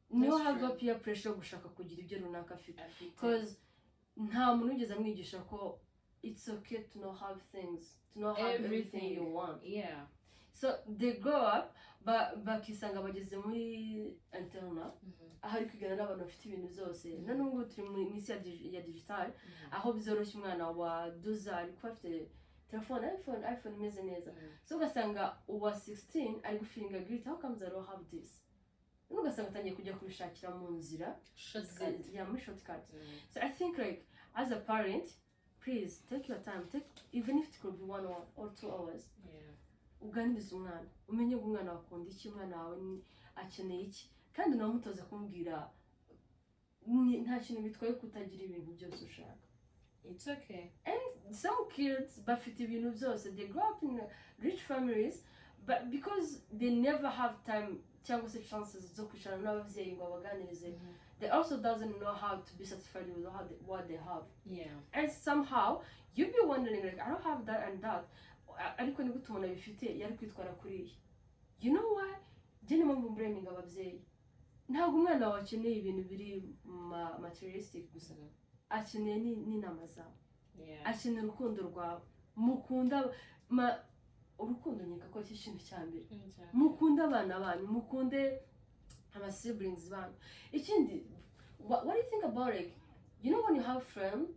Niyo have peer pressure gushaka kugira ibyo runaka afite, because nta muntu ugeze amwigisha ko it's okay to not have things, to not have everything you want. Yeah. So they grow up, bakisanga bageze muri interna, ahari kwigana n'abantu bafite ibintu zose. Nanubwo turi mu isi ya digital, aho bizoroshye umwana wa 12 ariko afite telefone iphone imeze neza so ugasanga uwa 16 ari gufilinga guilt, how comes I don't have this? Ugasanga atangiye kujya kubishakira mu nzira muri shortcut. So I think like as a parent, please take your time, even if it could be 1 hour or 2 hours. Uganiriza umwana, umenye ngo umwana wakunda iki, umwana wawe akeneye iki, kandi nawe mutoza kumbwira nta kintu bitwaye kutagira ibintu byose ushaka. It's okay. And some kids bafite ibintu byose, they grow up in rich families, but because they never have time cyangwa se chances zo kwicarana n'ababyeyi ngo babaganirize, they also doesn't know how to be satisfied with what they have. And somehow you be wondering like, I don't have that and that, ariko ni gute umuntu abifite yari kwitwara kuriya. You know why? Jye ni mpamvu mbreminga ababyeyi, ntabwo umwana wawe akeneye ibintu biri materialistic gusa, akeneye n'inama zawe, akeneye urukundo rwawe, mukunda urukundo nyeka ko ari ikintu cya mbere, mukunda abana banyu, mukunde aba siblings banyu. Ikindi, what do you think about like, you know when you have friends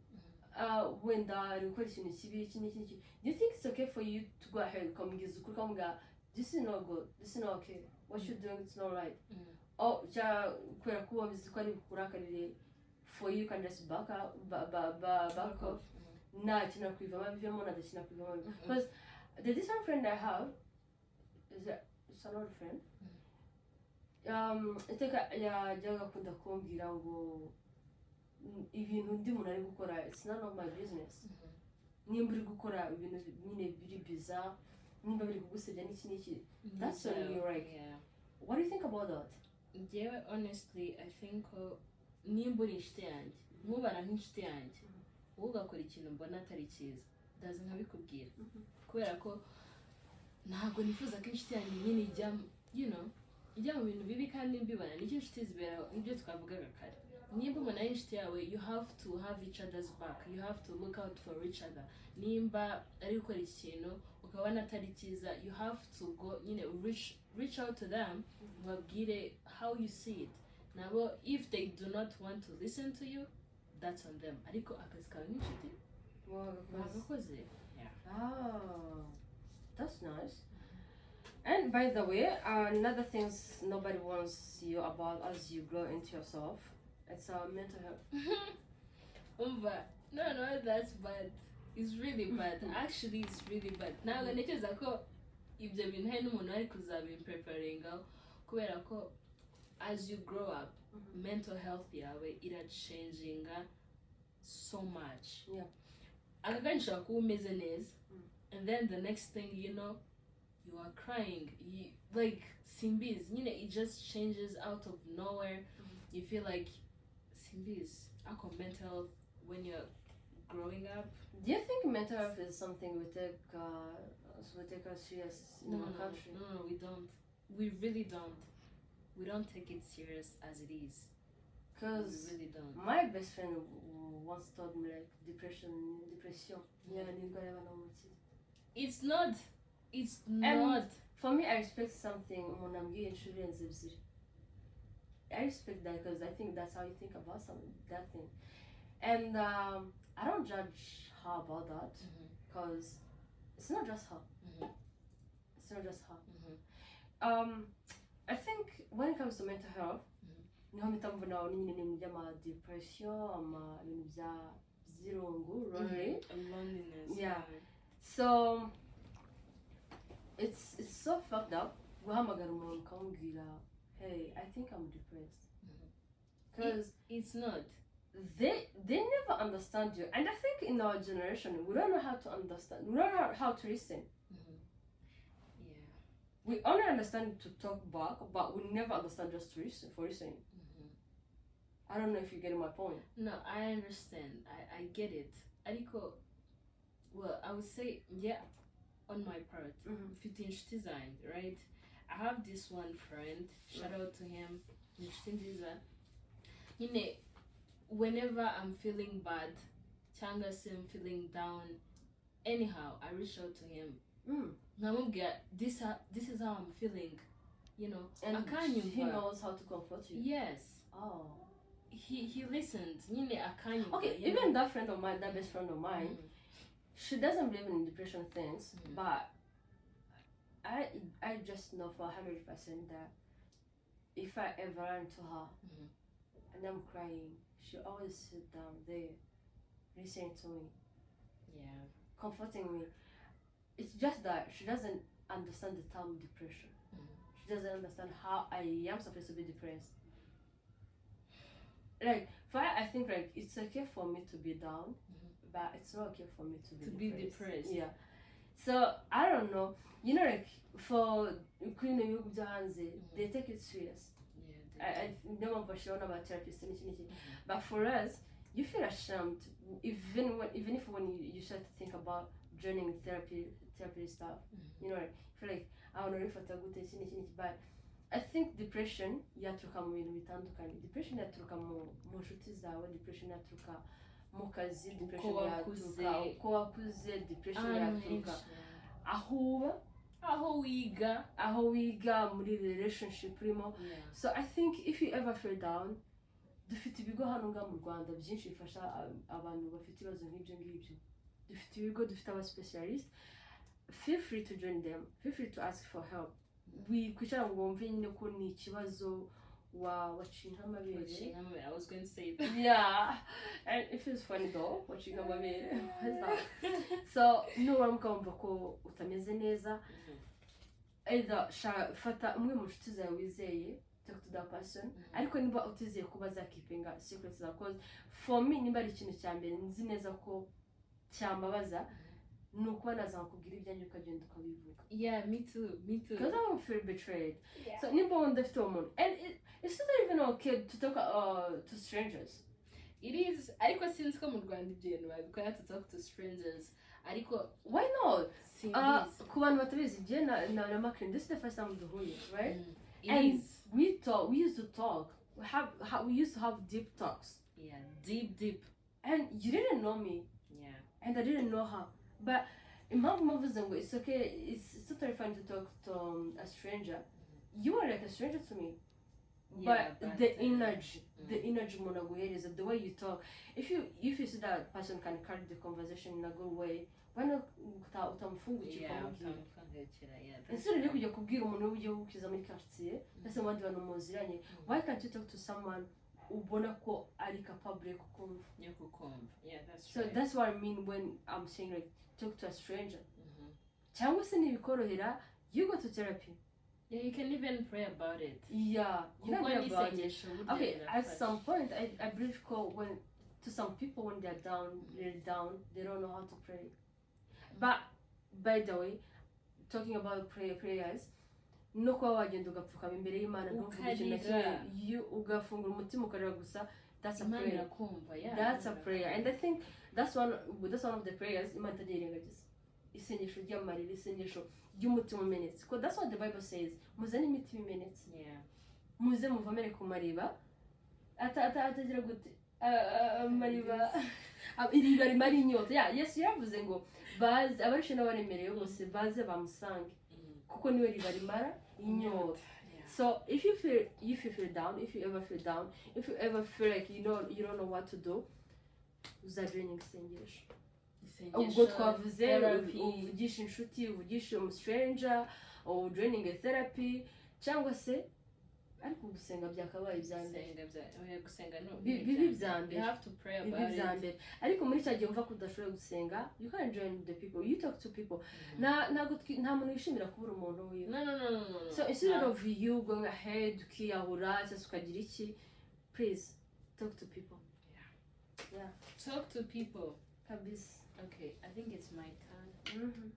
wenda gukora ikintu kibi iki, do you think it's okay for you to go ahead ukamubwiza ukuri ukamubwira this is not good, this is not okay, what you're doing it's not right? Oh, kubera ko wabizi ko ari bukurakarire, for you can just back off. Nta kintu kwivamo bivemo, nta kintu kwivamo. Because this one friend I have it's an old friend, iteka yajyaga akunda kumbwira ngo ibintu ndi muntu ari gukora it's none of my business. Nimba uri gukora ibintu nyine biri bizarre, nimba biri kugusebya n'iki, that's so you right. What do you think about that? Yeah, honestly I think nimba uri inshuti yanjye, nkubara nk'inshuti yanjye, wowe ugakora ikintu mbona atari cyiza, ndaza nkabikubwira, kubera ko ntabwo nifuza ko inshuti yanjye nyine ijya mu bintu bibi kandi mbibona. Nicyo inshuti zibera nk'ibyo twavugaga kare. Nimba umuntu ari inshuti yawe, you have to have each other's back, you have to look out for each other. Nimba ari gukora ikintu ukabona atari cyiza, you have to go reach out to them, babwire how you see it. Nabo if they do not want to listen to you, that's on them. Ariko akazi kawe nk'inshuti wagakoze. Oh, that's nice. And by the way, another things nobody wants you about as you grow into yourself, it's mental health. No, that's bad. It's really bad. Actually, it's really bad. Now, ntekereza ko ibyo bintu hari n'umuntu ari kuzabimpreparingaho, kubera ko as you grow up, mental health yawe irachanginga so much. Akagani ushobora kuba umeze neza, and then the next thing you know, you are crying. Like simbiz, it just changes out of nowhere. You feel like simbiz. Ako mental health when you're growing up. Do you think mental health is something we take us serious in our country? No, we don't. We really don't. We don't take it serious as it is. Because we really don't. My best friend once told me like depression. It's not. It's and not. For me, I respect something. I respect that because I think that's how you think about that thing. And I don't judge her about that because it's not just her. It's not just her. I think when it comes to mental health, niho mitamvuna nyine njama depression, ibintu bya zirungu, loneliness. Yeah. So it's so fucked up. Guhamagara umuntu ukamubwira, hey, I think I'm depressed. Because it's not. They never understand you, and I think in our generation we don't know how to understand. We don't know how to listen. Yeah. We only understand to talk back, but we never understand just to listen for listening. I don't know if you get my point. No, I understand. I get it. Ariko, well, I would say, yeah, on my part, 15 design, right? I have this one friend, shout out to him, design. Whenever I'm feeling bad, Changas I'm feeling down, anyhow, I reach out to him. This is how I'm feeling, And I can't he knows how to comfort you. Yes. Oh. He listened. I can't. Okay, even that friend of mine, that best friend of mine, she doesn't believe in depression things, but I just know for 100% that if I ever run to her and I'm crying, she always sit down there, listening to me, comforting me. It's just that she doesn't understand the term depression. She doesn't understand how I am supposed to be depressed. Like, for her, I think like it's okay for me to be down, but it's not okay for me to be depressed. Yeah. So I don't know. You know, like for Queen of Hanze, they take it serious. I no one was shown about therapists, but for us, you feel ashamed even if when you start to think about joining therapy stuff. You know, like, feel like I don't know if it's a good thing, but I think depression yaturuka mu bintu bitandukanye. Depression yaturuka mu nshuti zawe, depression yaturuka mu kazi, depression yaturuka uko wakuze, depression yaturuka aho wiga muri relationship urimo. So I think if you ever feel down, dufite ibigo hano nga mu Rwanda byinshi bifasha abantu bafite ibibazo nk'ibyo ngibyo. Dufite ibigo, dufite aba specialist. Feel free to join them, feel free to ask for help. Kwicara ngo wumve nyine ko ni ikibazo wacinga amabere. I was going to say that. Yeah, and it feels funny though, wacinga amabere. So nuramuka wumva ko utameze neza, either fata umwe mu nshuti zawe wizeye, talk to that person. Ariko niba utizeye kuba zakipinga secrets zawe, because for me niba ari ikintu cya mbere nzi neza ko cyambabaza, nuko nazakubwira ibyanjye ukagenda ukabivuga. Yeah, me too. Because I don't feel betrayed. So nimba wunda afite umuntu, and it's not even okay to talk to strangers. It is. Ariko since ko mu Rwanda ibintu babikora to talk to strangers. Ariko why not? Ku bantu batabizi je na Macron, this is the first time duhuye, right? And we used to talk. We used to have deep talks. Yeah, deep. And you didn't know me. Yeah. And I didn't know her. But it's okay, it's totally fine to talk to a stranger. You are like a stranger to me. Yeah, but the energy monaguereza, the way you talk, if you see that person can carry the conversation in a good way, why not utamufungukira instead of kujya kubwira umuntu ujye ukiza muri quartier ese abandi bantu muziranye, why can't you talk to someone ubona ko ari capable kukumva? Yeah, that's so right. That's what I mean when I'm saying like talk to a stranger. Cyangwa se nibikorohera, you go to therapy. Yeah, you can even pray about it. Yeah, you can pray about it. Okay, at fresh. some point, I believe when to some people when they're down, really down, they don't know how to pray. But by the way, talking about prayers, no kuba wagenda ugapfukama imbere y'Imana ntuvuge ikintu na kimwe, you ugafungura umutima ukarira gusa, that's a prayer. That's a prayer, and I think that's one of the prayers Imana itagirengagiza. Isengesho ry'amarira, isengesho ry'umutima umenetse. Because that's what the Bible says. Muzane imitima imenetse. Yeah. Muze muvomere ku mariba. Atagira gute. Mariba. Iriba rimara inyota. Yeah, Yesu yavuze ngo baze abarishe n'abaremerewe bose baze bamusange. Kuko niwe riba rimara inyota. So if you feel down, if you ever feel down, if you ever feel like you don't know what to do, uzajoining isengesho. Ubwo twavuze uvugisha inshuti, uvugisha stranger, or joining a therapy, cyangwa se ariko gusenga byakabaye ibyambere. Bibi byambere. You have to pray about it. Ariko muri cya gihe umva ko udashoboye gusenga, you can join the people, you talk to people. Nta muntu wishimira kubura umuntu wiwe. No. So instead of you going ahead ukiyahura cyangwa ukagira iki, please talk to people. Yeah. Talk to people. Kabisa. Okay, I think it's my turn.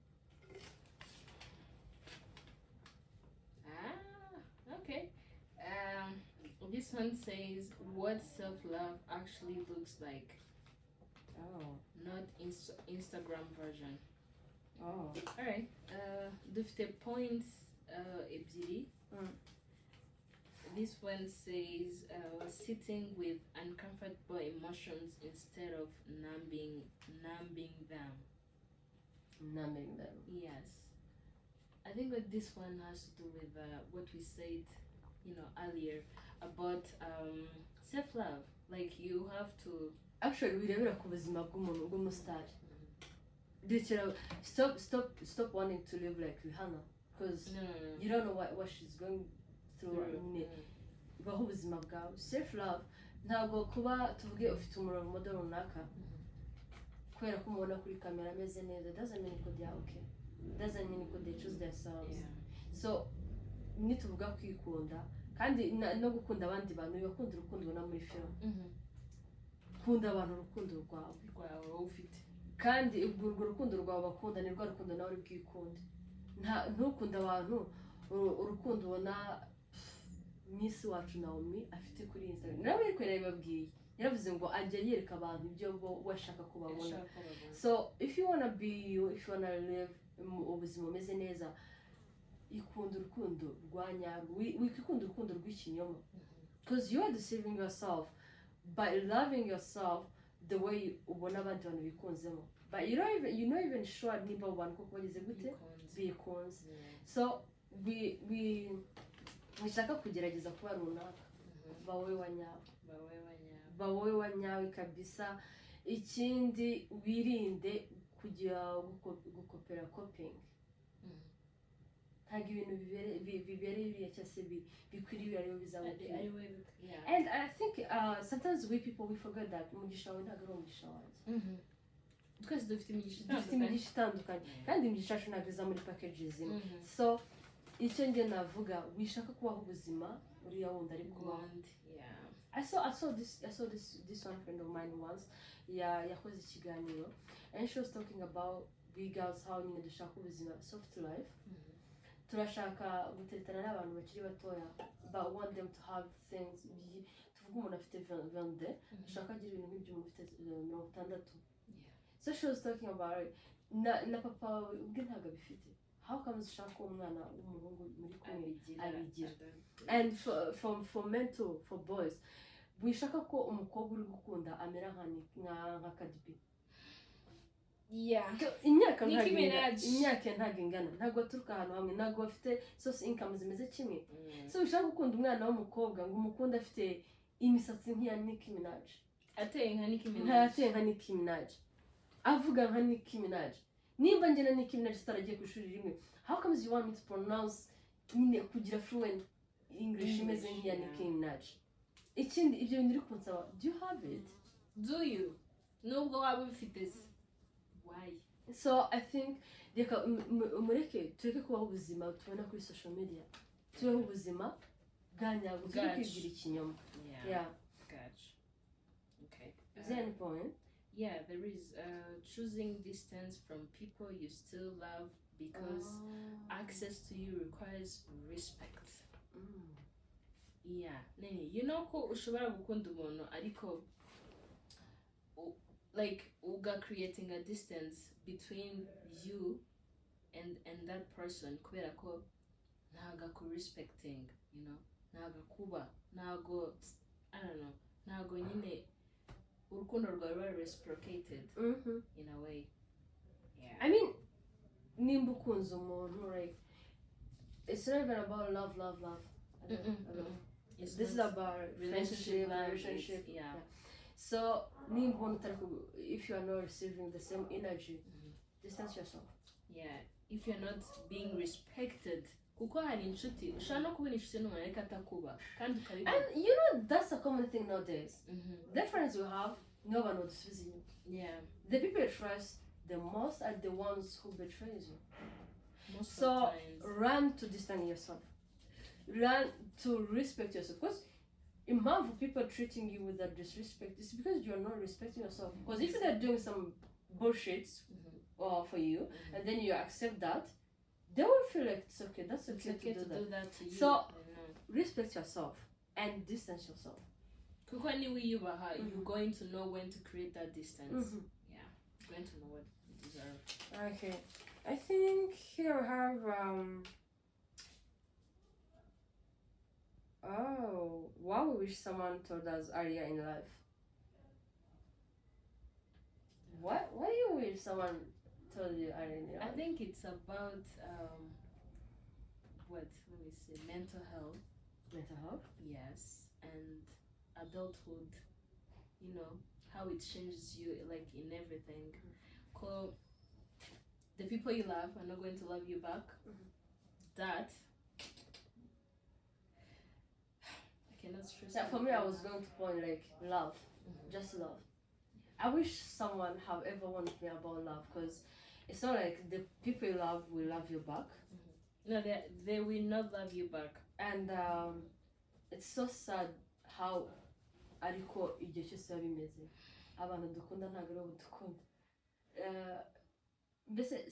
Okay. This one says what self-love actually looks like. Oh. Not Instagram version. Oh. Alright. Dufite points ebyiri. This one says sitting with uncomfortable emotions instead of numbing them. Numbing them. Yes. I think that this one has to do with what we said, earlier about self-love. Like you have to. Actually, birebera ku buzima bw'umuntu bw'umustar. literally stop wanting to live like Rihanna, because you don't know what she's going through. Baho ubuzima bwawe. Self love ntabwo kuba tuvuge ufite umurongo model runaka kubera ko umubona kuri kamera ameze neza doesn't mean ko they are okay, doesn't mean ko they choose themselves. So nituvuga kwikunda kandi no gukunda abandi bantu, bakunda urukundo ubona muri film. Kunda abantu urukundo rwawe ufite, kandi urwo rukundo rwawe bakunda ni rwo rukundo nawe uri bwikunde. Ntukunda abantu urukundo ubona Miss wacu Naomi afite kuri Instagram. Nawe yikorera ibabwiye, yaravuze ngo ajya yereka abantu ibyo washaka kubabona. So if you wanna be you, if you wanna live ubuzima umeze neza, ikunda urukundo rwa nyarwo, wikunda urukundo rw'ikinyoma, because you are deceiving yourself by loving yourself the way ubona abandi bantu bikunzemo, but you're not even sure niba abo bantu koko bageze gute bikunze. So wishaka kugerageza kuba runaka, bawe wa nyawe kabisa. Ikindi wirinde kujya gukopera copying. Ntabwo ibintu bibereye biriya cyangwa se bikwiriye ariyo bizabukira. And I think sometimes we people we forget that umugisha wawe ntabwo ari umugisha wanjye. Twese dufite imigisha itandukanye kandi imigisha yacu ntabwo iza muri packages imwe. So icyo njye navuga, wishaka kubaho ubuzima uriya wundi ari kubaho. I saw this one friend of mine once, yakoze ikiganiro, and she was talking about we girls how nyine dushaka ubuzima soft life. Turashaka gutetana n'abantu bakiri batoya, but want them to have things. Tuvuga umuntu afite 22, dushaka agira ibintu nk'ibyo umuntu ufite 60. So she was talking about it. Na papa ubwe ntabwo abifite. How comes ushaka umwana w'umuhungu muri kumwe abigira? And for men too, for boys, wishaka ko umukobwa uri gukunda amera nka Kadibi. Imyaka ntabwo ingana, ntabwo turuka ahantu hamwe, ntabwo bafite source income zimeze kimwe. So wishaka gukunda umwana w'umukobwa ngo umukunda afite imisatsi nk'iya Nicki Minaj, ateye nka Nicki Minaj, avuga nka Nicki Minaj. Nimba njye na Nicki Minaj tutaragiye ku ishuri rimwe, how comes you want me to pronounce nyine kugira fluent English imeze nk'iya Nicki Minaj? Ikindi ibyo bintu uri kunsaba, do you have it? Do you? Nubwo waba ubifite se? Why? So I think reka tureke kubaho ubuzima tubona kuri social media, tubeho ubuzima bwanyabwo, turi kwigira ikinyoma. Gotcha. Okay. Is there any point? Yeah, there is choosing distance from people you still love because access to you requires respect. Nene, you know ko ushobora gukunda umuntu ariko like uga creating a distance between you and that person kubera ko ntaga ku respecting, you know, ntaga kuba, ntago, I don't know, ntago nyine urukundo rwawe reciprocated in a way. I mean, nimba ukunze umuntu, like, it's not even about love. I don't know. This is about relationship. So if you are not receiving the same energy, distance yourself. If you're not being respected, kuko hari inshuti ushaka no kubona inshuti n'umuntu ariko atakuba kandi ukabibona. And you know that's a common thing nowadays. The friends you have, no one knows you. The people you trust the most are the ones who betrays you. So run to distance yourself. Learn to respect yourself, because impamvu people treating you with that disrespect is because you're not respecting yourself. Because if they're doing some bullshit for you and then you accept that, they will feel like it's okay, that's okay, to do that to you. So respect yourself and distance yourself. Kuko niwe yubaha, you're going to know when to create that distance. You're going to know what you deserve. Okay, I think here we have why we wish someone told us earlier in life. Why do you wish someone told you earlier in life? I think it's about mental health. Mental health? Yes, and adulthood. You know how it changes you, like in everything. the people you love are not going to love you back. That I cannot stress. Yeah, for me, I was going to point like love, just love. I wish someone have ever warned me about love, because it's not like the people you love will love you back. No, they will not love you back. And it's so sad how ariko igihe cyose biba bimeze, abantu dukunda ntabwo aribo dukunda. Mbese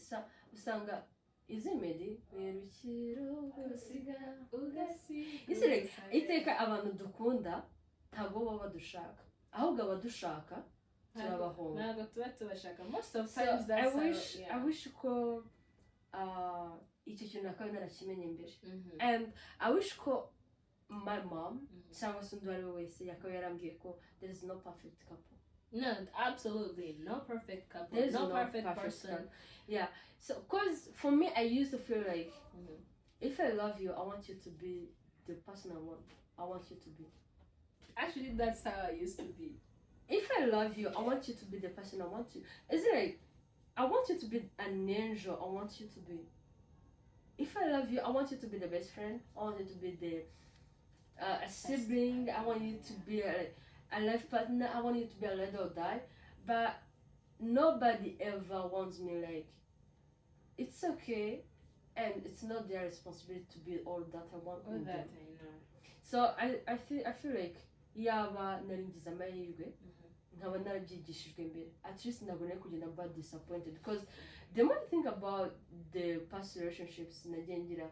usanga izimedi wirukiro gusiga ugasi. Like, iteka abantu dukunda ntabwo baba badushaka, ahubwo abadushaka turabahomba. Ntabwo tuba tubashaka. Most of times that's I wish ko icyo kintu nakabaye narakimenye mbere. And I wish ko my mom cyangwa se undi uwo ari we wese yakabaye yarambwiye ko there is no perfect couple. No, absolutely no perfect couple. There's no perfect person. Couple. Yeah. So, cause for me, I used to feel like if I love you, I want you to be the person I want you to be. Actually, that's how I used to be. If I love you, I want you to be the person I want you. Is it like I want you to be an angel? I want you to be. If I love you, I want you to be the best friend. I want you to be the a sibling. I want you to be a life partner. I want you to be a ride or die. But nobody ever wants me like. It's okay, and it's not their responsibility to be all that I want. All that I know. So I feel like yaba naringize amahirwe nkaba narabyigishijwe mbere, at least ntabwo nari kugenda mba disappointed, because the more I think about the past relationships nagiye ngira,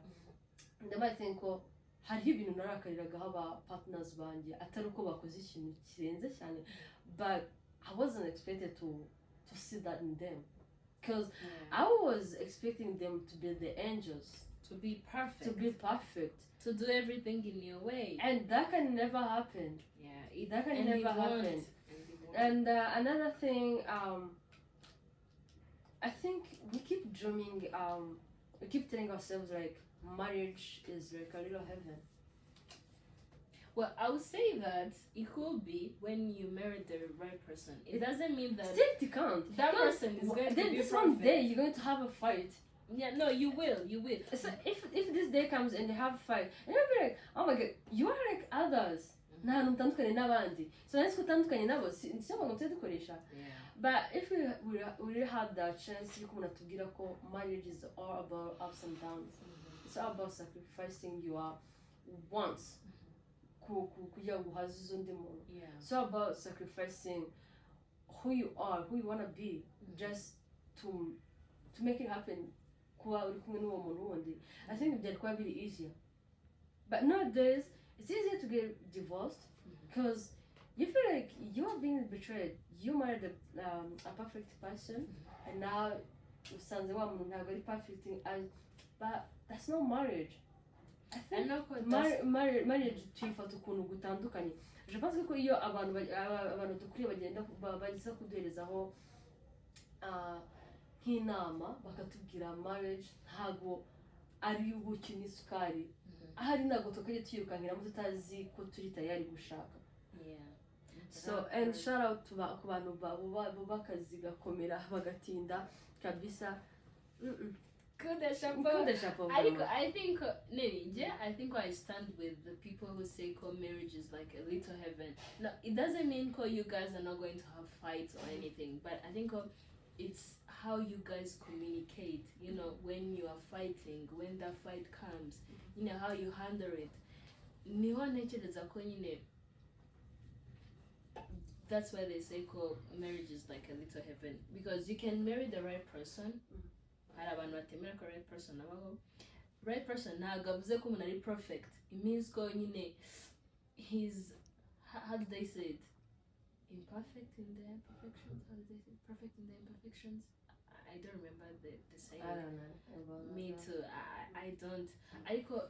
the more I think ko hariho ibintu narakariraga aba partners banjye atari uko bakoze ikintu kirenze cyane, but I wasn't expected to see that in them, because I was expecting them to be the angels, to be perfect, to do everything in your way, and that can never happen. That can never happen. And another thing, I think we keep dreaming, we keep telling ourselves like marriage is like a little heaven. Well, I would say that it could be when you marry the right person. It doesn't mean that still it can't. That person is going to be this perfect. one day you're going to have a fight. Yeah, no, you will. So if this day comes and you have a fight, and you'll be like, oh my god, you are like others. Nta hantu mutandukanye n'abandi. So nari utandukanye nabo siyo ngo mutse dukoresha. But if we really had the chance yuko umuntu atubwira ko marriage is all about ups and downs. It's all about sacrificing your wants. Kugira ngo uhaze undi muntu. It's all about sacrificing who you are, who you want to be, just to make it happen. Kuba uri kumwe n'uwo muntu wundi. I think that would be easier. But nowadays, it's easier to get divorced because you feel like you are being betrayed. You married a perfect person, and now usanze wa muntu ntabwo ari perfect, but that's not marriage. I think marriage tuyifata ukuntu gutandukanye. Je pense ko iyo abantu dukuriye bagenda bagiza kuduherezaho nk'inama bakatubwira marriage ntabwo ari ubuki n'isukari, ahari ntabwo tukajya tuyirukankiramo tutazi ko turi tayari gushaka. So and shout out to ku bantu bakazi gakomera bagatinda kabisa. Kuda chapeau. I think I stand with the people who say marriage is like a little heaven. No, it doesn't mean you guys are not going to have fights or anything, but I think it's how you guys communicate, you know, when you are fighting, when the fight comes, you know, how you handle it. That's why they say marriage is like a little heaven, because you can marry the right person. Right person ntabwo avuze ko umuntu ari perfect. It means ko nyine he's, how do they say it, imperfect in the imperfections. How do they say perfect in the imperfections? I don't remember the saying. I don't know. Me too. I don't.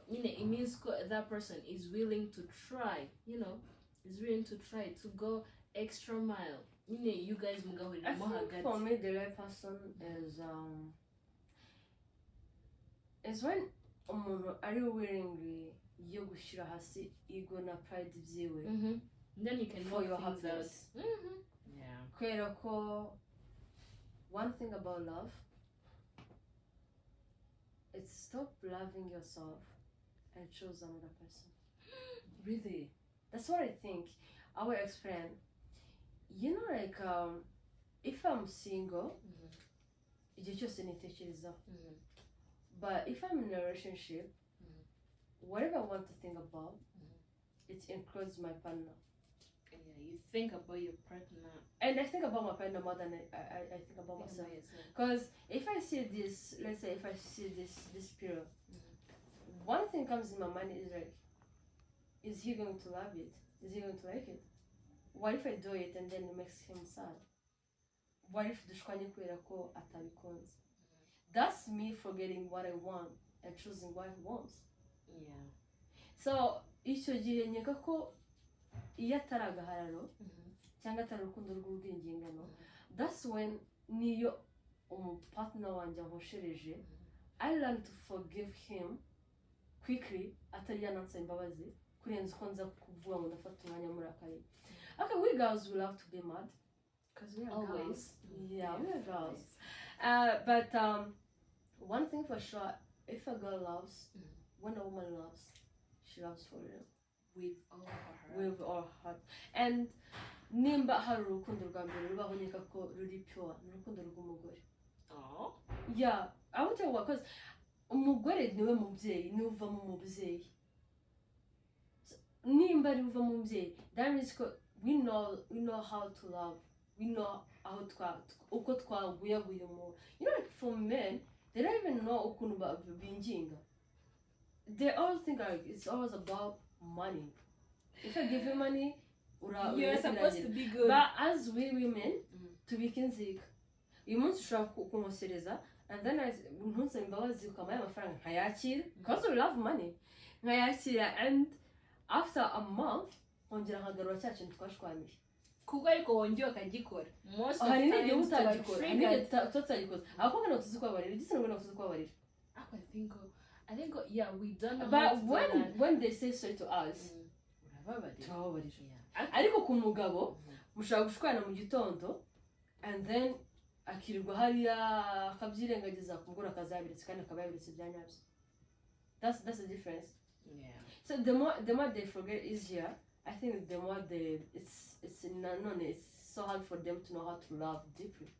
It means that person is willing to try. You know, is willing to try to go extra mile. You guys mugaho. I think for me the right person is when umuntu ari willing yo gushira hasi ego na pride byiwe. Then you can for your happiness. Yeah. Kubera ko one thing about love, it's stop loving yourself and choose another person. Really? That's what I think. I will explain. You know, like if I'm single, igihe cyose nitekerezaho. But if I'm in a relationship, whatever I want to think about, it includes my partner. Yeah, you think about your partner. And I think about my partner more than I think about myself. Because if I see this, let's say if I see this period, one thing comes in my mind is like, is he going to love it? Is he going to like it? What if I do it and then it makes him sad? What if dushwanye kubera ko atabikunze? That's me forgetting what I want and choosing what he wants. Yeah. So icyo gihe nkeka ko iyo atari agahararo cyangwa atari urukundo rw'urwingingano, that's when niyo umupartner wanjye ankoshereje, I learn to forgive him quickly atari yanansa imbabazi kurenza uko nza kuvuga ngo ndafata umwanya murakariye. Okay, we girls will have to be mad because we are Always. girls. Yeah, we are girls. But one thing for sure, if a girl loves, when a woman loves, she loves for real. With all her heart. With all her heart. And nimba hari urukundo rwa mbere rubaho nkeka ko ruri pure ni urukundo rw'umugore. Oh. Yeah, I will tell you what, because umugore niwe mubyeyi, niwe uva mu mubyeyi. Nimba ari uva mu mubyeyi, that means we know how to love. We know how uko twaguyaguye mu. You know, like for men, they don't even know ukuntu binginga. They all think like it's always about money. If I give you money, you're supposed to be good. But as we women, tubika inzika. Uyu munsi ushobora kunkosereza, and then ntunsaba imbabazi ukampaye amafaranga nkayakira, because we love money. Nkayakira, and after a month, nkongera nkagarura cya kintu twashwaniye. Kuko ariko wongeye ukagikora. Most of the time time utagikora. Tutagikora. Abakobwa ntabwo tuzi kubabarira, igitsina gore ntabwo tuzi kubabarira. I think yeah, we don't know. But when they say sorry to us, turababarira. Ariko ku mugabo mushaka gushwana mu gitondo, and then akirirwa hariya akabyirengagiza kumugura akazabiritse kandi akababiritse bya nyabyo. That's the difference. Yeah. So the more they forget easier, I think the more it's so hard for them to know how to love deeply.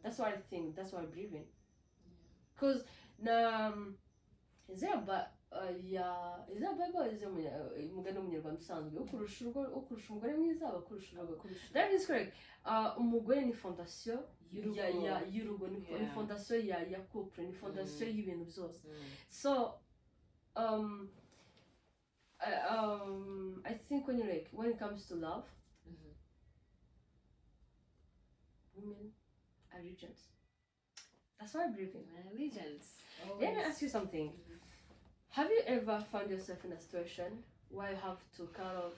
That's what I think. That's what I believe in. Because is there a Bible is umugani w'umunyarwanda usanzwe ukurusha umugore mwiza abakurusha urugo. That is correct. Umugore ni fondation y'urugo, ni fondation ya couple, ni fondation y'ibintu byose. So I think when it comes to love, women are regents. That's what I believe in. Allegiance. Let me ask you something. Have you ever found yourself in a situation where you have to cut off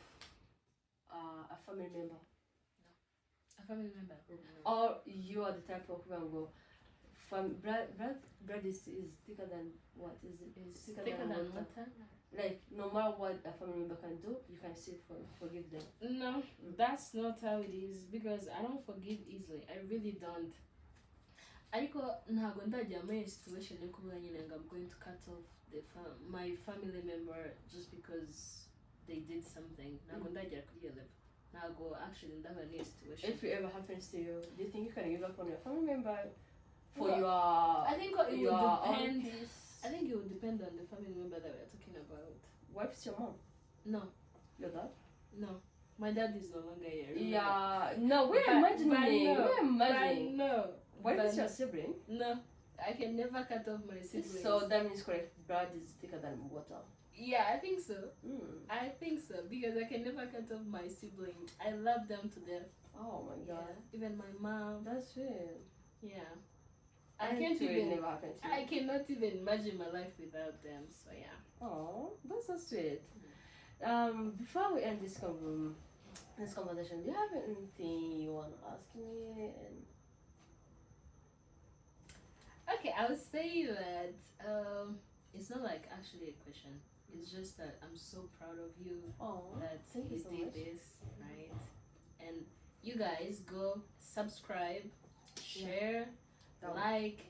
a family member? No. A family member? Or you are the type of woman who blood is thicker than what? Is it? It's thicker than water? Like, no matter what a family member can do, you can still forgive them. No, that's not how it is, because I don't forgive easily. I really don't. Ariko ntago ndajya muri situation yo kuvuga nyine ngo I'm going to cut off my family member just because they did something. Ntago ndajya kuri iyo level. Ntago actually ndaba muri situation. If it ever happens to you, do you think you can give up on your family member for well, your I think it would depend. peace? I think it would depend on the family member that we're talking about. What if it's your mom? No. Your dad? No. My dad is no longer here. Remember? Yeah. No, we're imagining. No, we're imagining. No. What if it's your sibling? No. I can never cut off my siblings. So that means correct. Blood is thicker than water. Yeah, I think so. I think so, because I can never cut off my siblings. I love them to death. Oh my god. Yeah. Even my mom. That's weird. Yeah. I never happened to you. I cannot even imagine my life without them. So yeah. Oh, that's so sweet. Before we end this conversation, do you have anything you want to ask me? Okay, I would say that it's not like actually a question. It's just that I'm so proud of you that you so did much. this, right? And you guys go subscribe, share, like,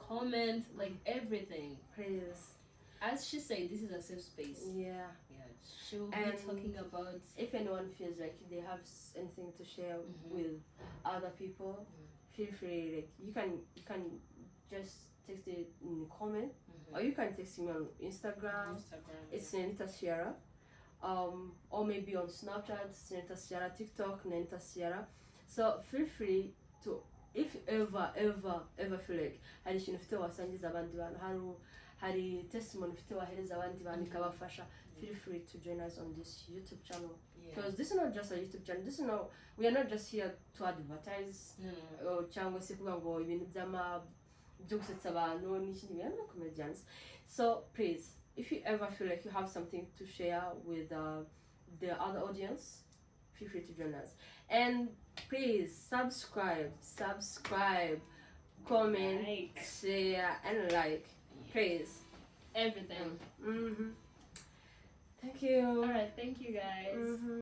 comment, like everything. Please. As she said, this is a safe space. Yeah. Yeah, she will And be talking about. If anyone feels like they have anything to share with other people, feel free. Like you can just text it in the comment, or you can text me on Instagram. It's Nenita Sierra. Or maybe on Snapchat, Nenita Sierra, TikTok, Nenita Sierra. So feel free to, if ever feel like hari ikintu ufite wasangiza abandi bantu, hari testimony ufite wahereza abandi bantu ikabafasha, feel free to join us on this YouTube channel. Because this is not just a YouTube channel. This is not, we are not just here to advertise. Or cyangwa se kuvuga ngo ibintu byo gusetsa abantu n'ikindi, we are not comedians. So please, if you ever feel like you have something to share with the other audience, feel free to join us. And please subscribe, comment, share, and like. Please. Everything. Thank you. Alright, thank you guys.